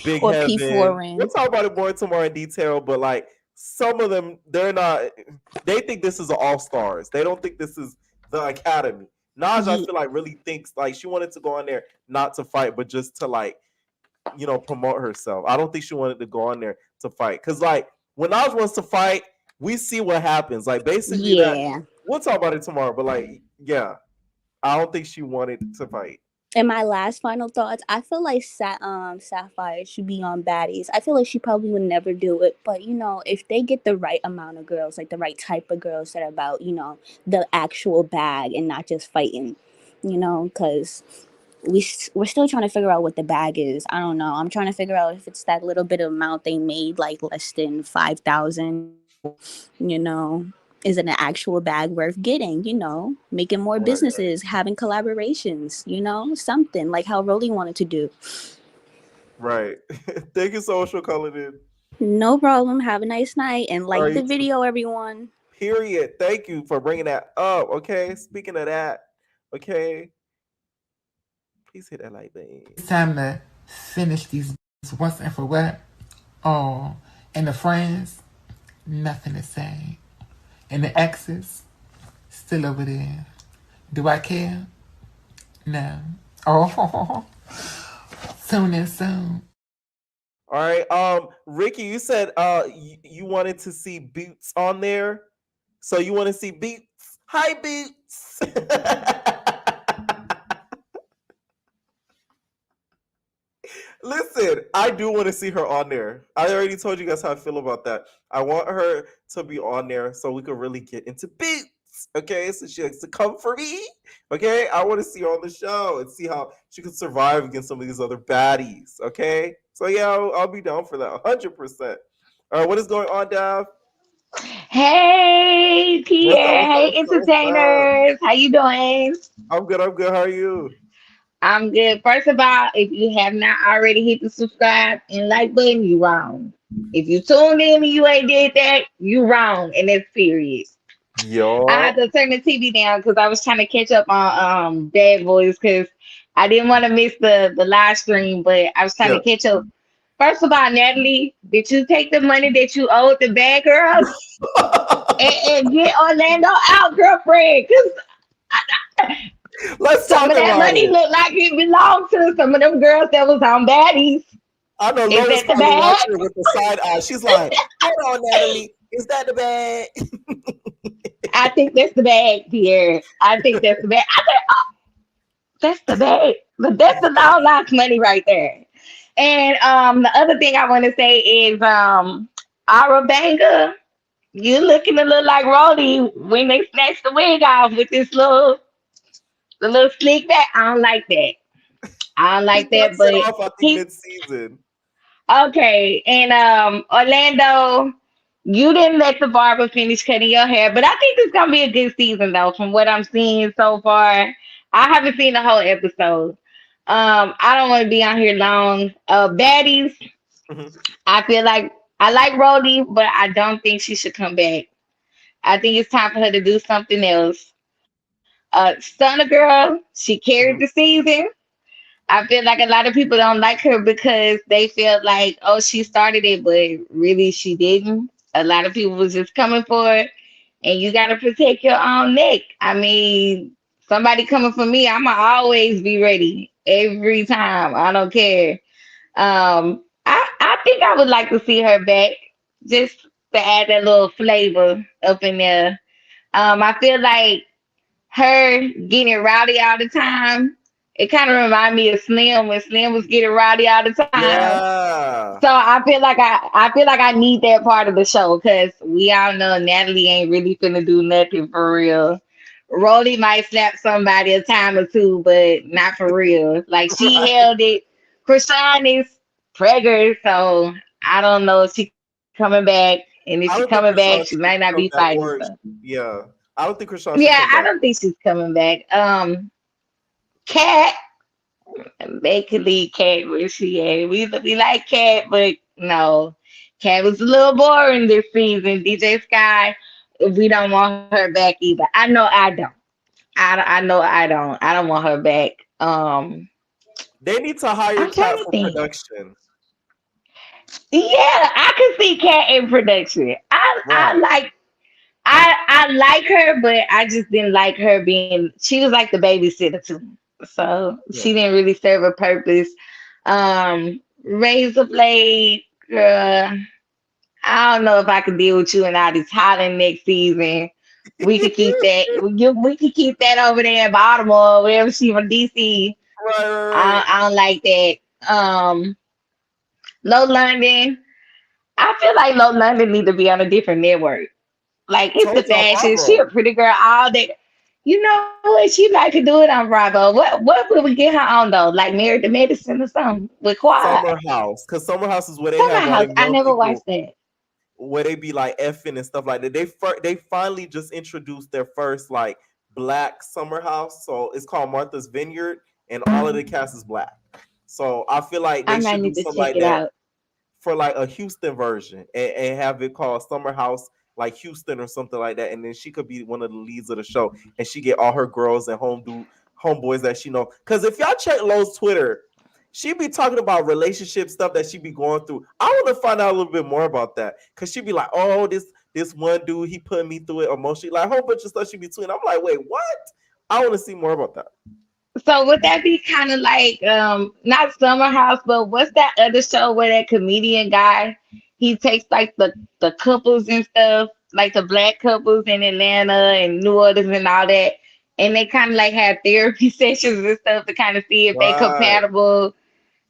Big or P Heaven. We'll Foreign? talk about it more tomorrow in detail, but like some of them, they're not. They think this is All Stars. They don't think this is the Academy. Naj, I Yeah, feel like really thinks like she wanted to go on there not to fight, but just to like promote herself. I don't think she wanted to go on there to fight because like when Naj wants to fight, we see what happens. Like basically that. yeah. We'll talk about it tomorrow, but like yeah, I don't think she wanted to fight. And my last final thoughts, I feel like Sapphire should be on Baddies. I feel like she probably would never do it, but if they get the right amount of girls, like the right type of girls that are about, the actual bag and not just fighting, because we're still trying to figure out what the bag is. I don't know. I'm trying to figure out if it's that little bit of amount they made, like less than 5,000. You know, is it an actual bag worth getting? You know, making more Right, right, businesses, having collaborations. You know, something like how Rolly wanted to do. right. Thank you so much for calling in. No problem. Have a nice night and All like right, the video, everyone. period. Thank you for bringing that up. Okay, speaking of that, okay, please hit that like button. It's time to finish these once and for what. Oh, and the friends, nothing to say. And the exes, still over there. Do I care? No. Oh, soon and soon. All right, Ricky, you said you wanted to see Boots on there, so you want to see Boots. Hi, Boots. Listen, I do want to see her on there. I already told you guys how I feel about that. I want her to be on there so we can really get into Boots. Okay, so she likes to come for me. Okay, I want to see her on the show and see how she can survive against some of these other baddies. Okay, so yeah, I'll be down for that 100%. All right, what is going on, Dav? Hey, What's up? Pierre. What's up? Hey, What's up? What's up? entertainers. How you doing? I'm good. I'm good. How are you? I'm good. First of all, if you have not already hit the subscribe and like button, you wrong. If you tuned in and you ain't did that, you wrong, and that's period. I Yo. had to turn the TV down because I was trying to catch up on Bad Boys because I didn't want to miss the live stream, but I was trying Yeah. to catch up. First of all, Natalie, did you take the money that you owed the bad girls and get Orlando out, girlfriend? Because Let's some talk of that about money it. looked like it belonged to some of them girls that was on baddies. I know Is Lois that the probably bag? watching it with the side eye. She's like, "Hold on, Natalie, is that the bag?" I think that's the bag, Pierre. I think that's the bag. I said, oh, that's the bag. But that's the long lost money right there. And the other thing I want to say is Arabanga, you looking a little like Rolly when they snatched the wig off with this little the little slick back. I don't like that. I don't He like that, cuts it but off, I think, he mid-season. okay. And Orlando, you didn't let the barber finish cutting your hair, but I think it's gonna be a good season though, from what I'm seeing so far. I haven't seen the whole episode. I don't want to be on here long. Baddies, Mhm. I feel like I like Rhodey, but I don't think she should come back. I think it's time for her to do something else. Stunner Girl, she carried the Mhm. season. I feel like a lot of people don't like her because they feel like, oh, she started it, but really she didn't. A lot of people was just coming for it, and you got to protect your own neck. I mean, somebody coming for me, I'ma always be ready every time. I don't care. I think I would like to see her back just to add that little flavor up in there. I feel like her getting rowdy all the time. It kind of remind me of Slim when Slim was getting rowdy all the time. Yeah. So I feel like I need that part of the show because we all know Natalie ain't really finna do nothing for real. Rolly might slap somebody a time or two, but not for real. Like she Right. held it. Krishan is pregnant, so I don't know if she coming back. And if she coming I back, don't she think might not Krishan be should fighting come stuff. back, or yeah, I don't think Krishan Yeah, should I come don't back. think she's coming back. Cat, basically Cat, where she at? We like Cat, but no, Cat was a little boring this season. DJ Sky, we don't want her back either. I know I don't. I know I don't. I don't want her back. They need to hire I'm trying Cat to for think. production. Yeah, I can see Cat in production. I Right. like I like her, but I just didn't like her being. She was like the babysitter too, so Yeah. she didn't really serve a purpose. Razor Blade, girl, I don't know if I could deal with you and all this hollering next season. We could keep that. We could keep that over there in Baltimore, wherever she from DC. Right, right, right. I don't like that. Low London. I feel like Low London need to be on a different network. Like it's the Told y'all fashion. She Bravo. a pretty girl all day. You know what? She like to do it on Bravo. What would we get her on though? Like Married to Medicine or something with Quad? Summer House, because Summer House is where they Summer have all House. them I young never people watched that. where they be like effing and stuff like that. They finally just introduced their first like black summer house, so it's called Martha's Vineyard, and all of the cast is black. So I feel like I they might should do need to something check like it that out. for like a Houston version, and have it called Summer House like Houston or something like that, and then she could be one of the leads of the show, and she get all her girls and homeboys that she know. Because if y'all check Lowe's Twitter, she be talking about relationship stuff that she be going through. I want to find out a little bit more about that, because she be like, oh, this one dude, he put me through it emotionally, like a whole bunch of stuff she be tweeting. I'm like, wait, what? I want to see more about that. So would that be kind of like not Summer House, but what's that other show where that comedian guy he takes like the couples and stuff, like the black couples in Atlanta and New Orleans and all that, and they kind of like have therapy sessions and stuff to kind of see if they Right. compatible.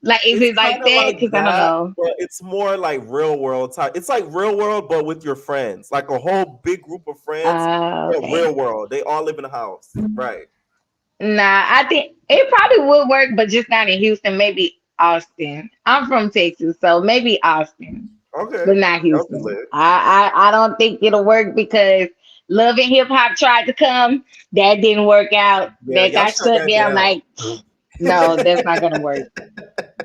Like, is It's it like kind of that? like Because I don't that, know. but it's more like real world type. It's like real world, but with your friends, like a whole big group of friends. But Okay. real world, they all live in a house, right? Nah, I think it probably would work, but just not in Houston. Maybe Austin. I'm from Texas, so maybe Austin, Okay, but not that'll be Houston. lit. I don't think it'll work because Love and Hip Hop tried to come. That didn't work out. Yeah, That y'all got shut shut that down. down. Like, no, that's not gonna work.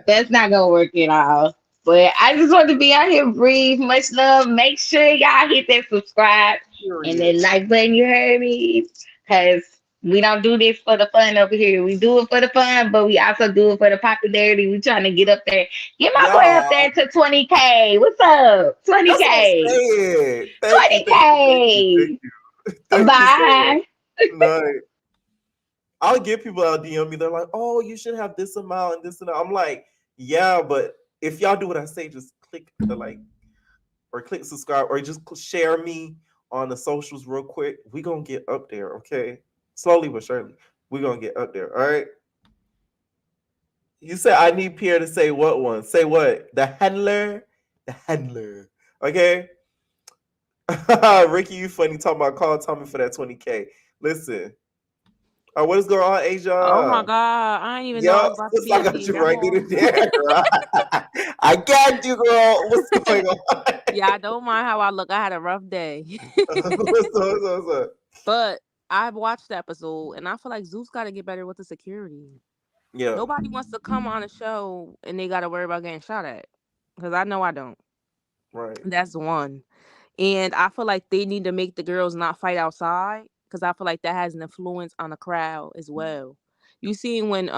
That's not gonna work at all. But I just want to be out here, breathe, much love. Make sure y'all hit that subscribe and Period. that like button. You heard me? Because we don't do this for the fun over here. We do it for the fun, but we also do it for the popularity. We trying to get up there. Get my boy up Y'all, there to 20K. What's up? that's what I'm 20K. saying. Thank you, thank you, thank you, thank 20K. you, thank you so Bye. much. Nice. I'll get people out DM me. They're like, "Oh, you should have this amount and this and that." I'm like, "Yeah, but if y'all do what I say, just click the like or click subscribe or just share me on the socials real quick. We gonna get up there, okay? Slowly but surely, we gonna get up there. All right." You said I need Pierre to say what one? Say what? The handler, the handler. Okay. Ricky, you funny talking about call Tommy for that 20K. Listen, what is going on, Oh Asia? my God. I didn't even know I Yeah, was about to looks be like up I got here. you right Y'all. there. I got you, girl. What's going on? Yeah, I don't mind how I look. I had a rough day. What's up? But I've watched the episode and I feel like Zeus got to get better with the security. Yeah, Nobody wants to come on a show and they got to worry about getting shot at. Because I know I don't. right. That's one. And I feel like they need to make the girls not fight outside because I feel like that has an influence on the crowd as well. You seen when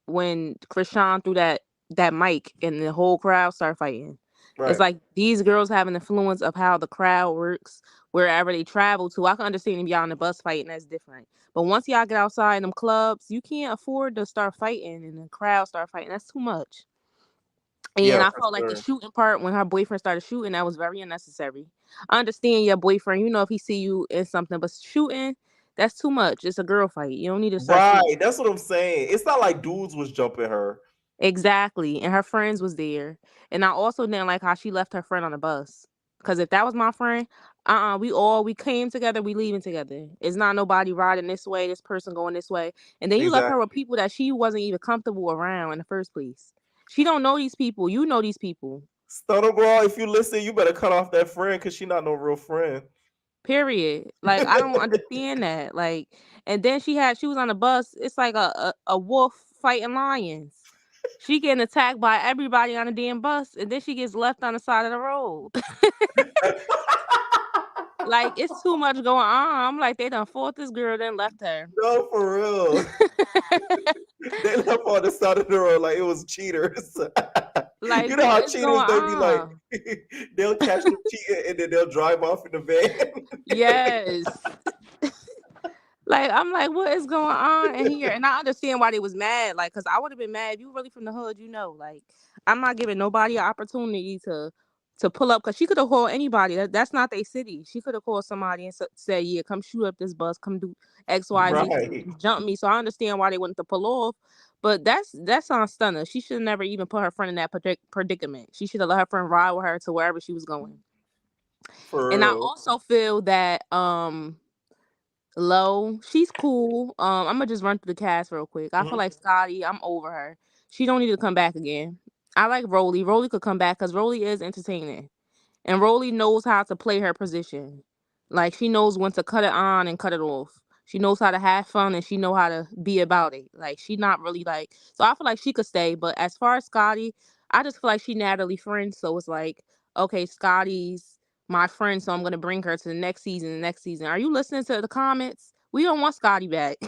Krishan threw that mic and the whole crowd started fighting. It's Right. like these girls have an influence of how the crowd works wherever they travel to. I can understand if y'all on the bus fighting, that's different. But once y'all get outside in them clubs, you can't afford to start fighting and the crowd start fighting. That's too much. And Yeah, I for felt like the sure. shooting part when her boyfriend started shooting, that was very unnecessary. I understand your boyfriend, you know, if he see you in something, but shooting, that's too much. It's a girl fight. You don't need to start shooting. Right. That's what I'm saying. It's not like dudes was jumping her. Exactly. And her friends was there. And I also didn't like how she left her friend on the bus. Cause if that was my friend, we came together, we leaving together. It's not nobody riding this way, this person going this way. And then you left her with Exactly. people that she wasn't even comfortable around in the first place. She don't know these people. You know these people. Stunner girl, if you listen, you better cut off that friend because she not no real friend. Period. Like I don't understand that. Like, and then she was on the bus. It's like a wolf fighting lions. She getting attacked by everybody on the damn bus, and then she gets left on the side of the road. Like it's too much going on. I'm like they done fought this girl, then left her. No, for real. They left on the side of the road like it was cheaters. Like You know how what is cheaters going they be like, on? they'll catch them cheating and then they'll drive off in the van. Yes. Like I'm like, what is going on in here? And I understand why they was mad. Like, cause I would have been mad if you really from the hood, you know. Like, I'm not giving nobody an opportunity to pull up. Cause she could have called anybody. That's not their city. She could have called somebody and said, yeah, come shoot up this bus, come do X, Y, Z, Right. jump me. So I understand why they wanted to pull off. But that's on Stunner. She should have never even put her friend in that predicament. She should have let her friend ride with her to wherever she was going. For And I real. also feel that Low, she's cool. I'm gonna just run through the cast real quick. I feel Mhm. like Scotty, I'm over her. She don't need to come back again. I like Rolly. Rolly could come back because Rolly is entertaining. And Rolly knows how to play her position. Like she knows when to cut it on and cut it off. She knows how to have fun and she know how to be about it. Like she not really like so I feel like she could stay. But as far as Scotty, I just feel like she Natalie friend. So it's like, okay, Scotty's my friend, so I'm gonna bring her to the next season, the next season. Are you listening to the comments? We don't want Scotty back.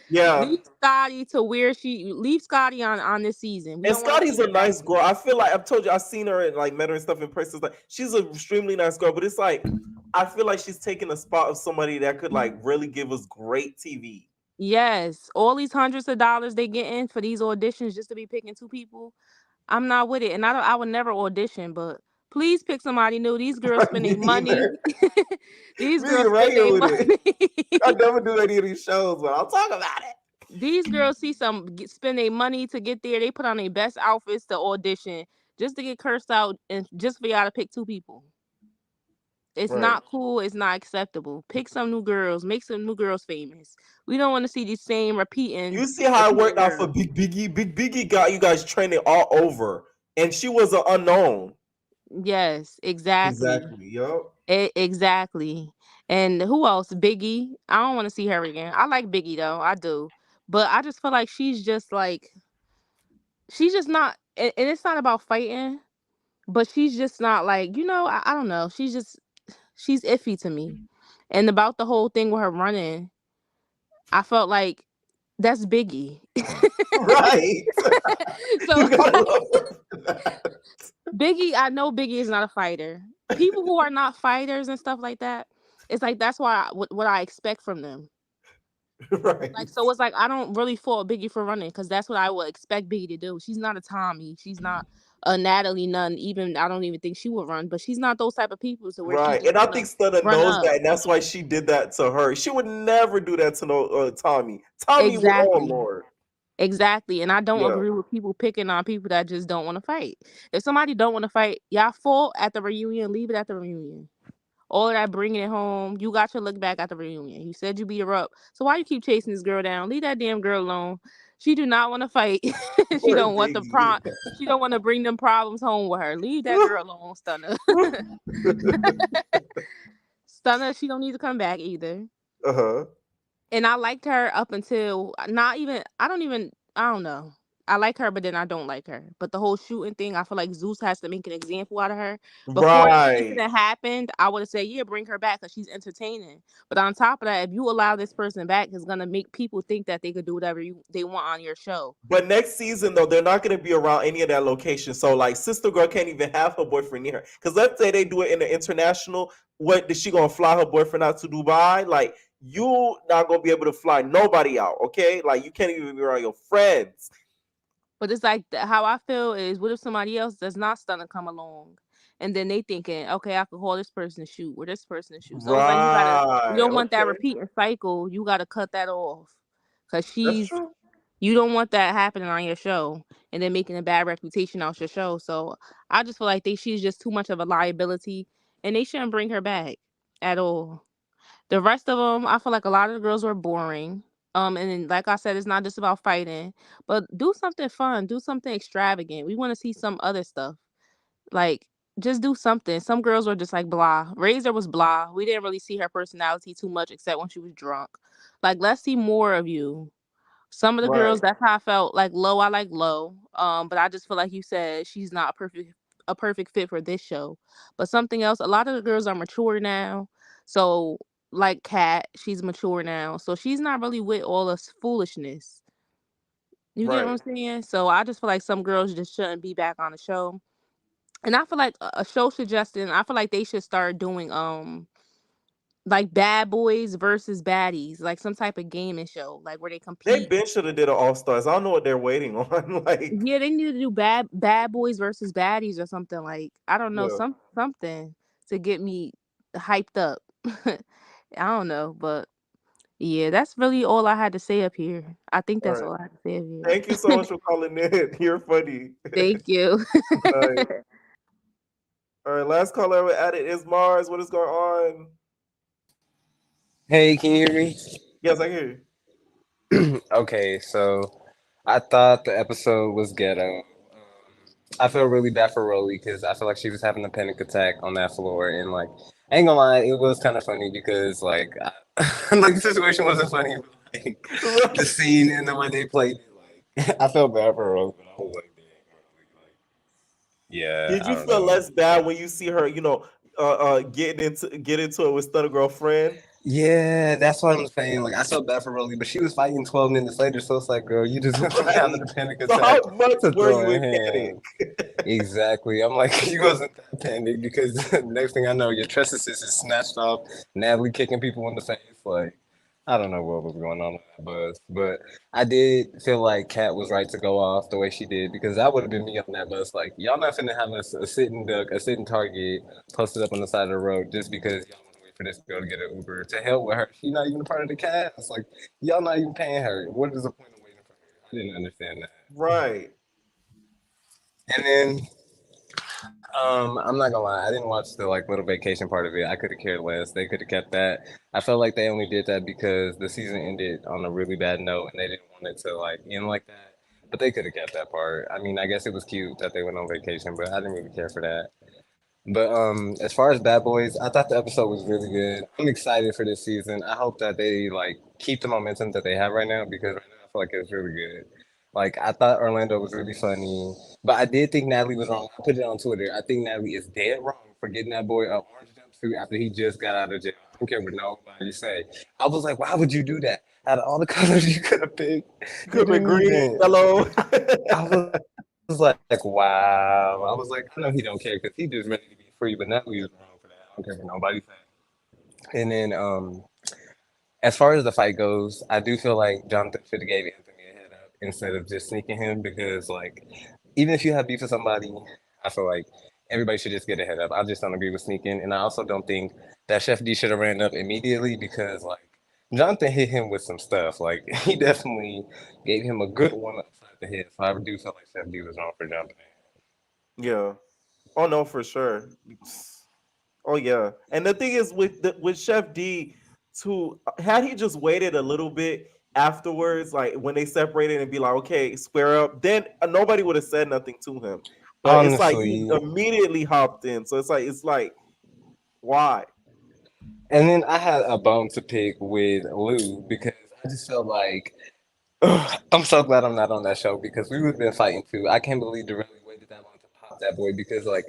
Yeah. Leave Scotty to where she leave Scotty on this season. We And don't want to Scotty's see a her back nice here. girl. I feel like I've told you I've seen her and like met her and stuff in person. It's like she's an extremely nice girl, but it's like I feel like she's taking a spot of somebody that could like really give us great TV. Yes, all these hundreds of dollars they getting for these auditions just to be picking two people. I'm not with it, and I would never audition. But please pick somebody new. These girls spend Me their money. either. These Me girls right spend here their with it. money. I never do any of these shows, but I'll talk about it. These girls see spend their money to get there. They put on their best outfits to audition just to get cursed out and just for y'all to pick two people. It's Right. not cool. It's not acceptable. Pick some new girls. Make some new girls famous. We don't want to see these same You see how it worked out for girls. Big Biggie? Big Biggie got you guys training all over, and she was an unknown. Yes, exactly. Exactly. Yup. Exactly. And who else? Biggie. I don't want to see her again. I like Biggie though. I do. But I just feel like she's just not and it's not about fighting, but she's just not like, I don't know. She's iffy to me. And about the whole thing with her running, I felt like that's Biggie. Right. So You it's gotta like love her for that. Biggie, I know Biggie is not a fighter. People who are not fighters and stuff like that, it's like that's what I expect from them. Like, Right. so it's like I don't really fault Biggie for running because that's what I would expect Biggie to do. She's not a Tommy. She's not a Natalie Nunn. Even I don't even think she would run, but she's not those type of people to where she's Right. just And I gonna think Stunner run knows up. that, and that's why she did that to her. She would never do that to no Tommy. Tommy would, oh Exactly. Lord. Exactly. And I don't Yeah. agree with people picking on people that just don't want to fight. If somebody don't want to fight, y'all fought at the reunion, leave it at the reunion. All of that bringing it home, you got your look back at the reunion. You said you beat her up. So why you keep chasing this girl down? Leave that damn girl alone. She do not want to fight. she Poor don't want the Biggie. she don't want to bring them problems home with her. Leave that girl alone, Stunner. Stunner, she don't need to come back either. Uh-huh. And I liked her up until not even I don't know. I like her, but then I don't like her. But the whole shooting thing, I feel like Zeus has to make an example out of her. Before the Right. incident happened, I would have said, yeah, bring her back because she's entertaining. But on top of that, if you allow this person back, it's gonna make people think that they could do whatever they want on your show. But next season though, they're not gonna be around any of that location. So like Sister Girl can't even have her boyfriend near her. Because let's say they do it in the international, what is she gonna fly her boyfriend out to Dubai? Like you not gonna be able to fly nobody out, okay? Like you can't even be around your friends. But it's like how I feel is, what if somebody else does not Stunner come along, and then they thinking, okay, I could call this person to shoot or this person to shoot. So it's like you Right. don't want that Okay. repeating cycle. You gotta cut that off, cause That's true. you don't want that happening on your show, and then making a bad reputation out your show. So I just feel like she's just too much of a liability, and they shouldn't bring her back at all. The rest of them, I feel like a lot of the girls were boring. And then, like I said, it's not just about fighting, but do something fun, do something extravagant. We want to see some other stuff. Like, just do something. Some girls were just like blah. Razor was blah. We didn't really see her personality too much except when she was drunk. Like, let's see more of you. Some of the Right. girls, that's how I felt. Like Low, I like Low. But I just feel like you said she's not a perfect fit for this show. But something else, a lot of the girls are mature now. So like Kat, she's mature now. So she's not really with all this foolishness. You get what Right. I'm saying? So I just feel like some girls just shouldn't be back on the show. And I feel like a show suggesting, I feel like they should start doing like Bad Boys versus Baddies, like some type of gaming show, like where they They compete. been should have did an All Stars. I don't know what they're waiting on. Like, Yeah, they need to do bad boys versus baddies or something, like I don't know, yeah. something to get me hyped up. I don't know, but yeah, that's really all I had to say up here. I think All that's right. all I had to say up Thank you so here. much for calling in. You're funny. Thank you. Bye. All right, last caller we added is Mars. What is going on? Hey, can you hear me? Yes, I hear Okay, so I thought the episode was ghetto. I feel really bad for Rolly because I feel like she was having a panic attack on that floor, and like, I ain't gonna lie, it was kind of funny because like the situation wasn't funny, but like you. the scene and the way they played it, like I felt bad for Rolly, but I was like, dang, Rolly, like, yeah, Did I you don't feel know. less bad when you see her, get into it with Stunner girlfriend? Yeah, that's what I'm saying. Like, I felt bad for Rolly, but she was fighting 12 minutes later, so it's like, girl, you just went from having Right. a panic So how attack much to were you throwing in panic? hands. Exactly. I'm like, you wasn't that panicked because next thing I know, your tresses is snatched off, Natalie kicking people in the face. Like, I don't know what was going on with that bus, but I did feel like Kat was right to go off the way she did because that would have been me on that bus. Like, y'all not finna have a sitting duck, a sitting target posted up on the side of the road just because y'all want to wait for this girl to get an Uber. To hell with her. She's not even a part of the cast. Like, y'all not even paying her. What is the point of waiting for her? I didn't understand that. Right. And then I'm not gonna lie, I didn't watch the like little vacation part of it. I could have cared less. They could have kept that. I felt like they only did that because the season ended on a really bad note and they didn't want it to like end like that. But they could have kept that part. I mean, I guess it was cute that they went on vacation, but I didn't really care for that. But as far as Bad Boys, I thought the episode was really good. I'm excited for this season. I hope that they like keep the momentum that they have right now because right now I feel like it's really good. Like I thought Orlando was really funny, but I did think Natalie was wrong. I put it on Twitter. I think Natalie is dead wrong for getting that boy a orange jumpsuit after he just got out of jail. I don't care what nobody say. I was like, why would you do that? Out of all the colors you could have picked, you Could be didn't green, even. yellow. I was like, wow. I was like, I know he don't care because he just ready to be free, but Natalie is wrong for that. I don't care what nobody says. And then as far as the fight goes, I do feel like Jonathan should have gave Anthony a head up instead of just sneaking him because like even if you have beef with somebody, I feel like everybody should just get a head up. I just don't agree with sneaking, and I also don't think that Chef D should have ran up immediately because like Jonathan hit him with some stuff. Like he definitely gave him a good one upside the head. So I do feel like Chef D was wrong for jumping Yeah. Oh no, for sure. Oh yeah. And the thing is with Chef D too, had he just waited a little bit afterwards, like when they separated and be like, okay, square up, then nobody would have said nothing to him. But it's like he honestly. immediately hopped in. So it's like why? And then I had a bone to pick with Lou because I just felt like I'm so glad I'm not on that show because we would have been fighting too. I can't believe Dorelli waited that long to pop that boy because like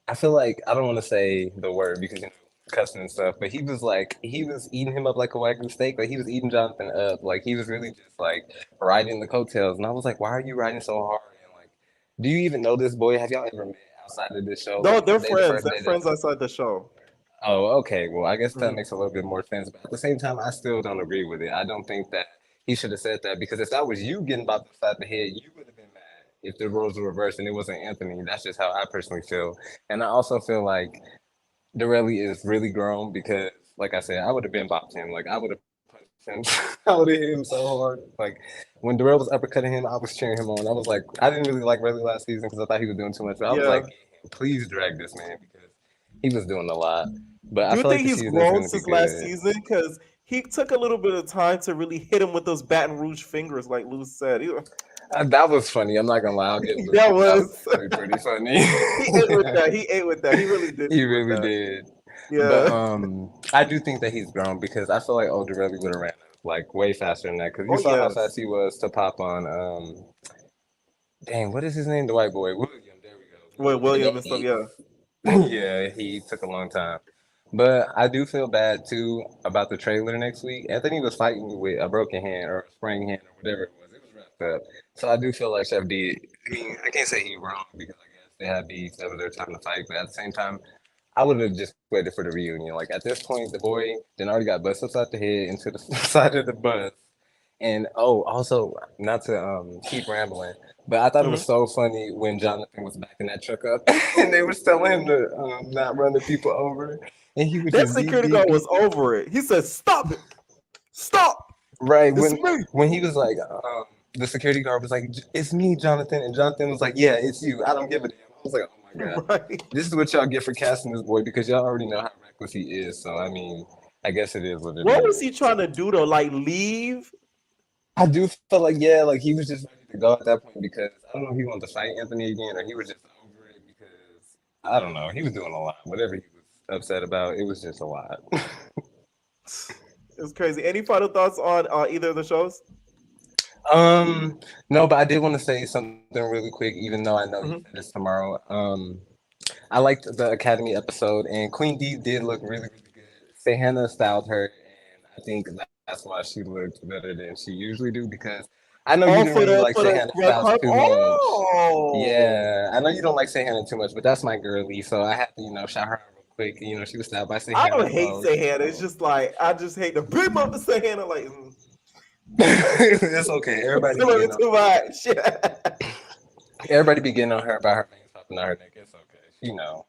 I feel like I don't want to say the word because you know cussing and stuff, but he was eating him up like a wagyu steak. Like he was eating Jonathan up. Like he was really just like riding the coattails. And I was like, why are you riding so hard? And like, do you even know this boy? Have y'all ever met outside of this show? No, Like, they're were they the friends. first They're day that? friends outside the show. Oh, okay. Well, I guess that Mhm. makes a little bit more sense. But at the same time, I still don't agree with it. I don't think that he should have said that because if that was you getting bopped upside the head, you would have been mad if the roles were reversed and it wasn't Anthony. That's just how I personally feel. And I also feel like Dorelli is really grown because, like I said, I would have been bopped him. Like I would have punched him. I would have hit him so hard. Like when Darrell was uppercutting him, I was cheering him on. I was like, I didn't really like Relly last season because I thought he was doing too much. But I was Yeah. like, please drag this man because he was doing a lot. But I Do you feel like think the he's season is grown going to be since last good. season? Because he took a little bit of time to really hit him with those Baton Rouge fingers, like Lou said. That was funny. I'm not gonna lie. I'll give Lou That that. That was was actually pretty funny. he ate with that. He ate with that. He really did He eat with really that. did. But Yeah. I do think that he's grown because I feel like older really would have ran like way faster than that. Because you Oh saw how yes. fast he was to pop on. Dang, what is his name? The white boy, William. There we go. With And William and stuff. then Yeah. yeah, he took a long time. But I do feel bad too about the trailer next week. Anthony was fighting with a broken hand or a sprained hand or whatever it was. It was wrapped up. So I do feel like Chef D. I mean, I can't say he's wrong because I guess they had beef, that was their time to fight. But at the same time, I would have just waited for the reunion. Like at this point, the boy then already got busted upside the head into the side of the bus. And oh, also not to keep rambling, but I thought it was Mhm. so funny when Jonathan was backing that truck up, and they was telling him to not run the people over, and he was That just beep security beep guard beep. was over it. He said, "Stop it! Stop! Right It's me!" when he was like, the security guard was like, "It's me, Jonathan," and Jonathan was like, "Yeah, it's you. I don't give a damn." I was like, "Oh my god, Right. this is what y'all get for casting this boy because y'all already know how reckless he is." So I mean. I guess it is what it What is. was he trying to do though? Like leave? I do feel like, yeah, like he was just ready to go at that point because I don't know if he wanted to fight Anthony again or he was just over it because I don't know. He was doing a lot. Whatever he was upset about, it was just a lot. It's crazy. Any final thoughts on either of the shows? No, but I did want to say something really quick, even though I know you said this tomorrow. I liked the Academy episode, and Queen D did look really, really good. Say Hannah styled her, and I think that's why she looked better than she usually do because I know you Oh, didn't really like for Say the Hannah red styles carpet. too much. Oh, Yeah, I know you don't like Say Hannah too much, but that's my girlie, so I have to, shout her out real quick. She was styled by Say I Hannah, don't hate so Say Hannah. It's just like I just hate the big up to Say Hannah. Like it's okay. Everybody it's a be little getting on. too much. Everybody be getting on her about her veins popping out her neck. It's okay. She know.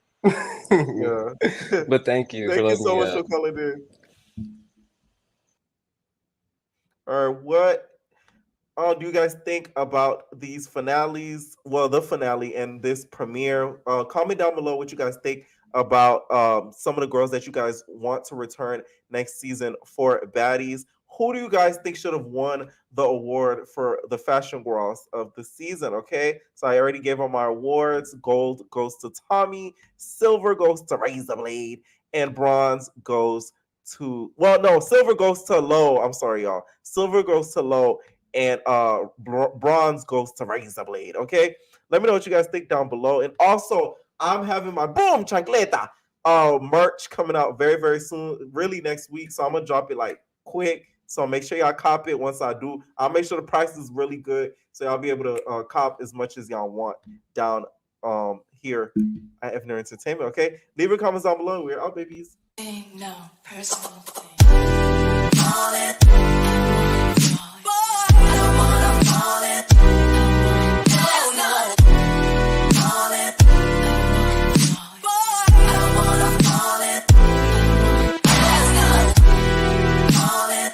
Yeah. But thank you for Thank you letting so me much for calling in. All right, what do you guys think about these finales? Well, the finale and this premiere. Comment down below what you guys think about some of the girls that you guys want to return next season for Baddies. Who do you guys think should have won the award for the fashion girls of the season? Okay, so I already gave them my awards. Gold goes to Tommy, silver goes to Razor Blade, and bronze goes to silver goes to Low. I'm sorry, y'all. Silver goes to Low, and bronze goes to Razor Blade. Okay, let me know what you guys think down below. And also, I'm having my boom chancleta merch coming out very, very soon, really next week. So I'm gonna drop it like quick. So make sure y'all cop it. Once I do, I'll make sure the price is really good, so y'all be able to cop as much as y'all want down here at Evner Entertainment. Okay, leave your comments down below. We're out, babies. No personal thing.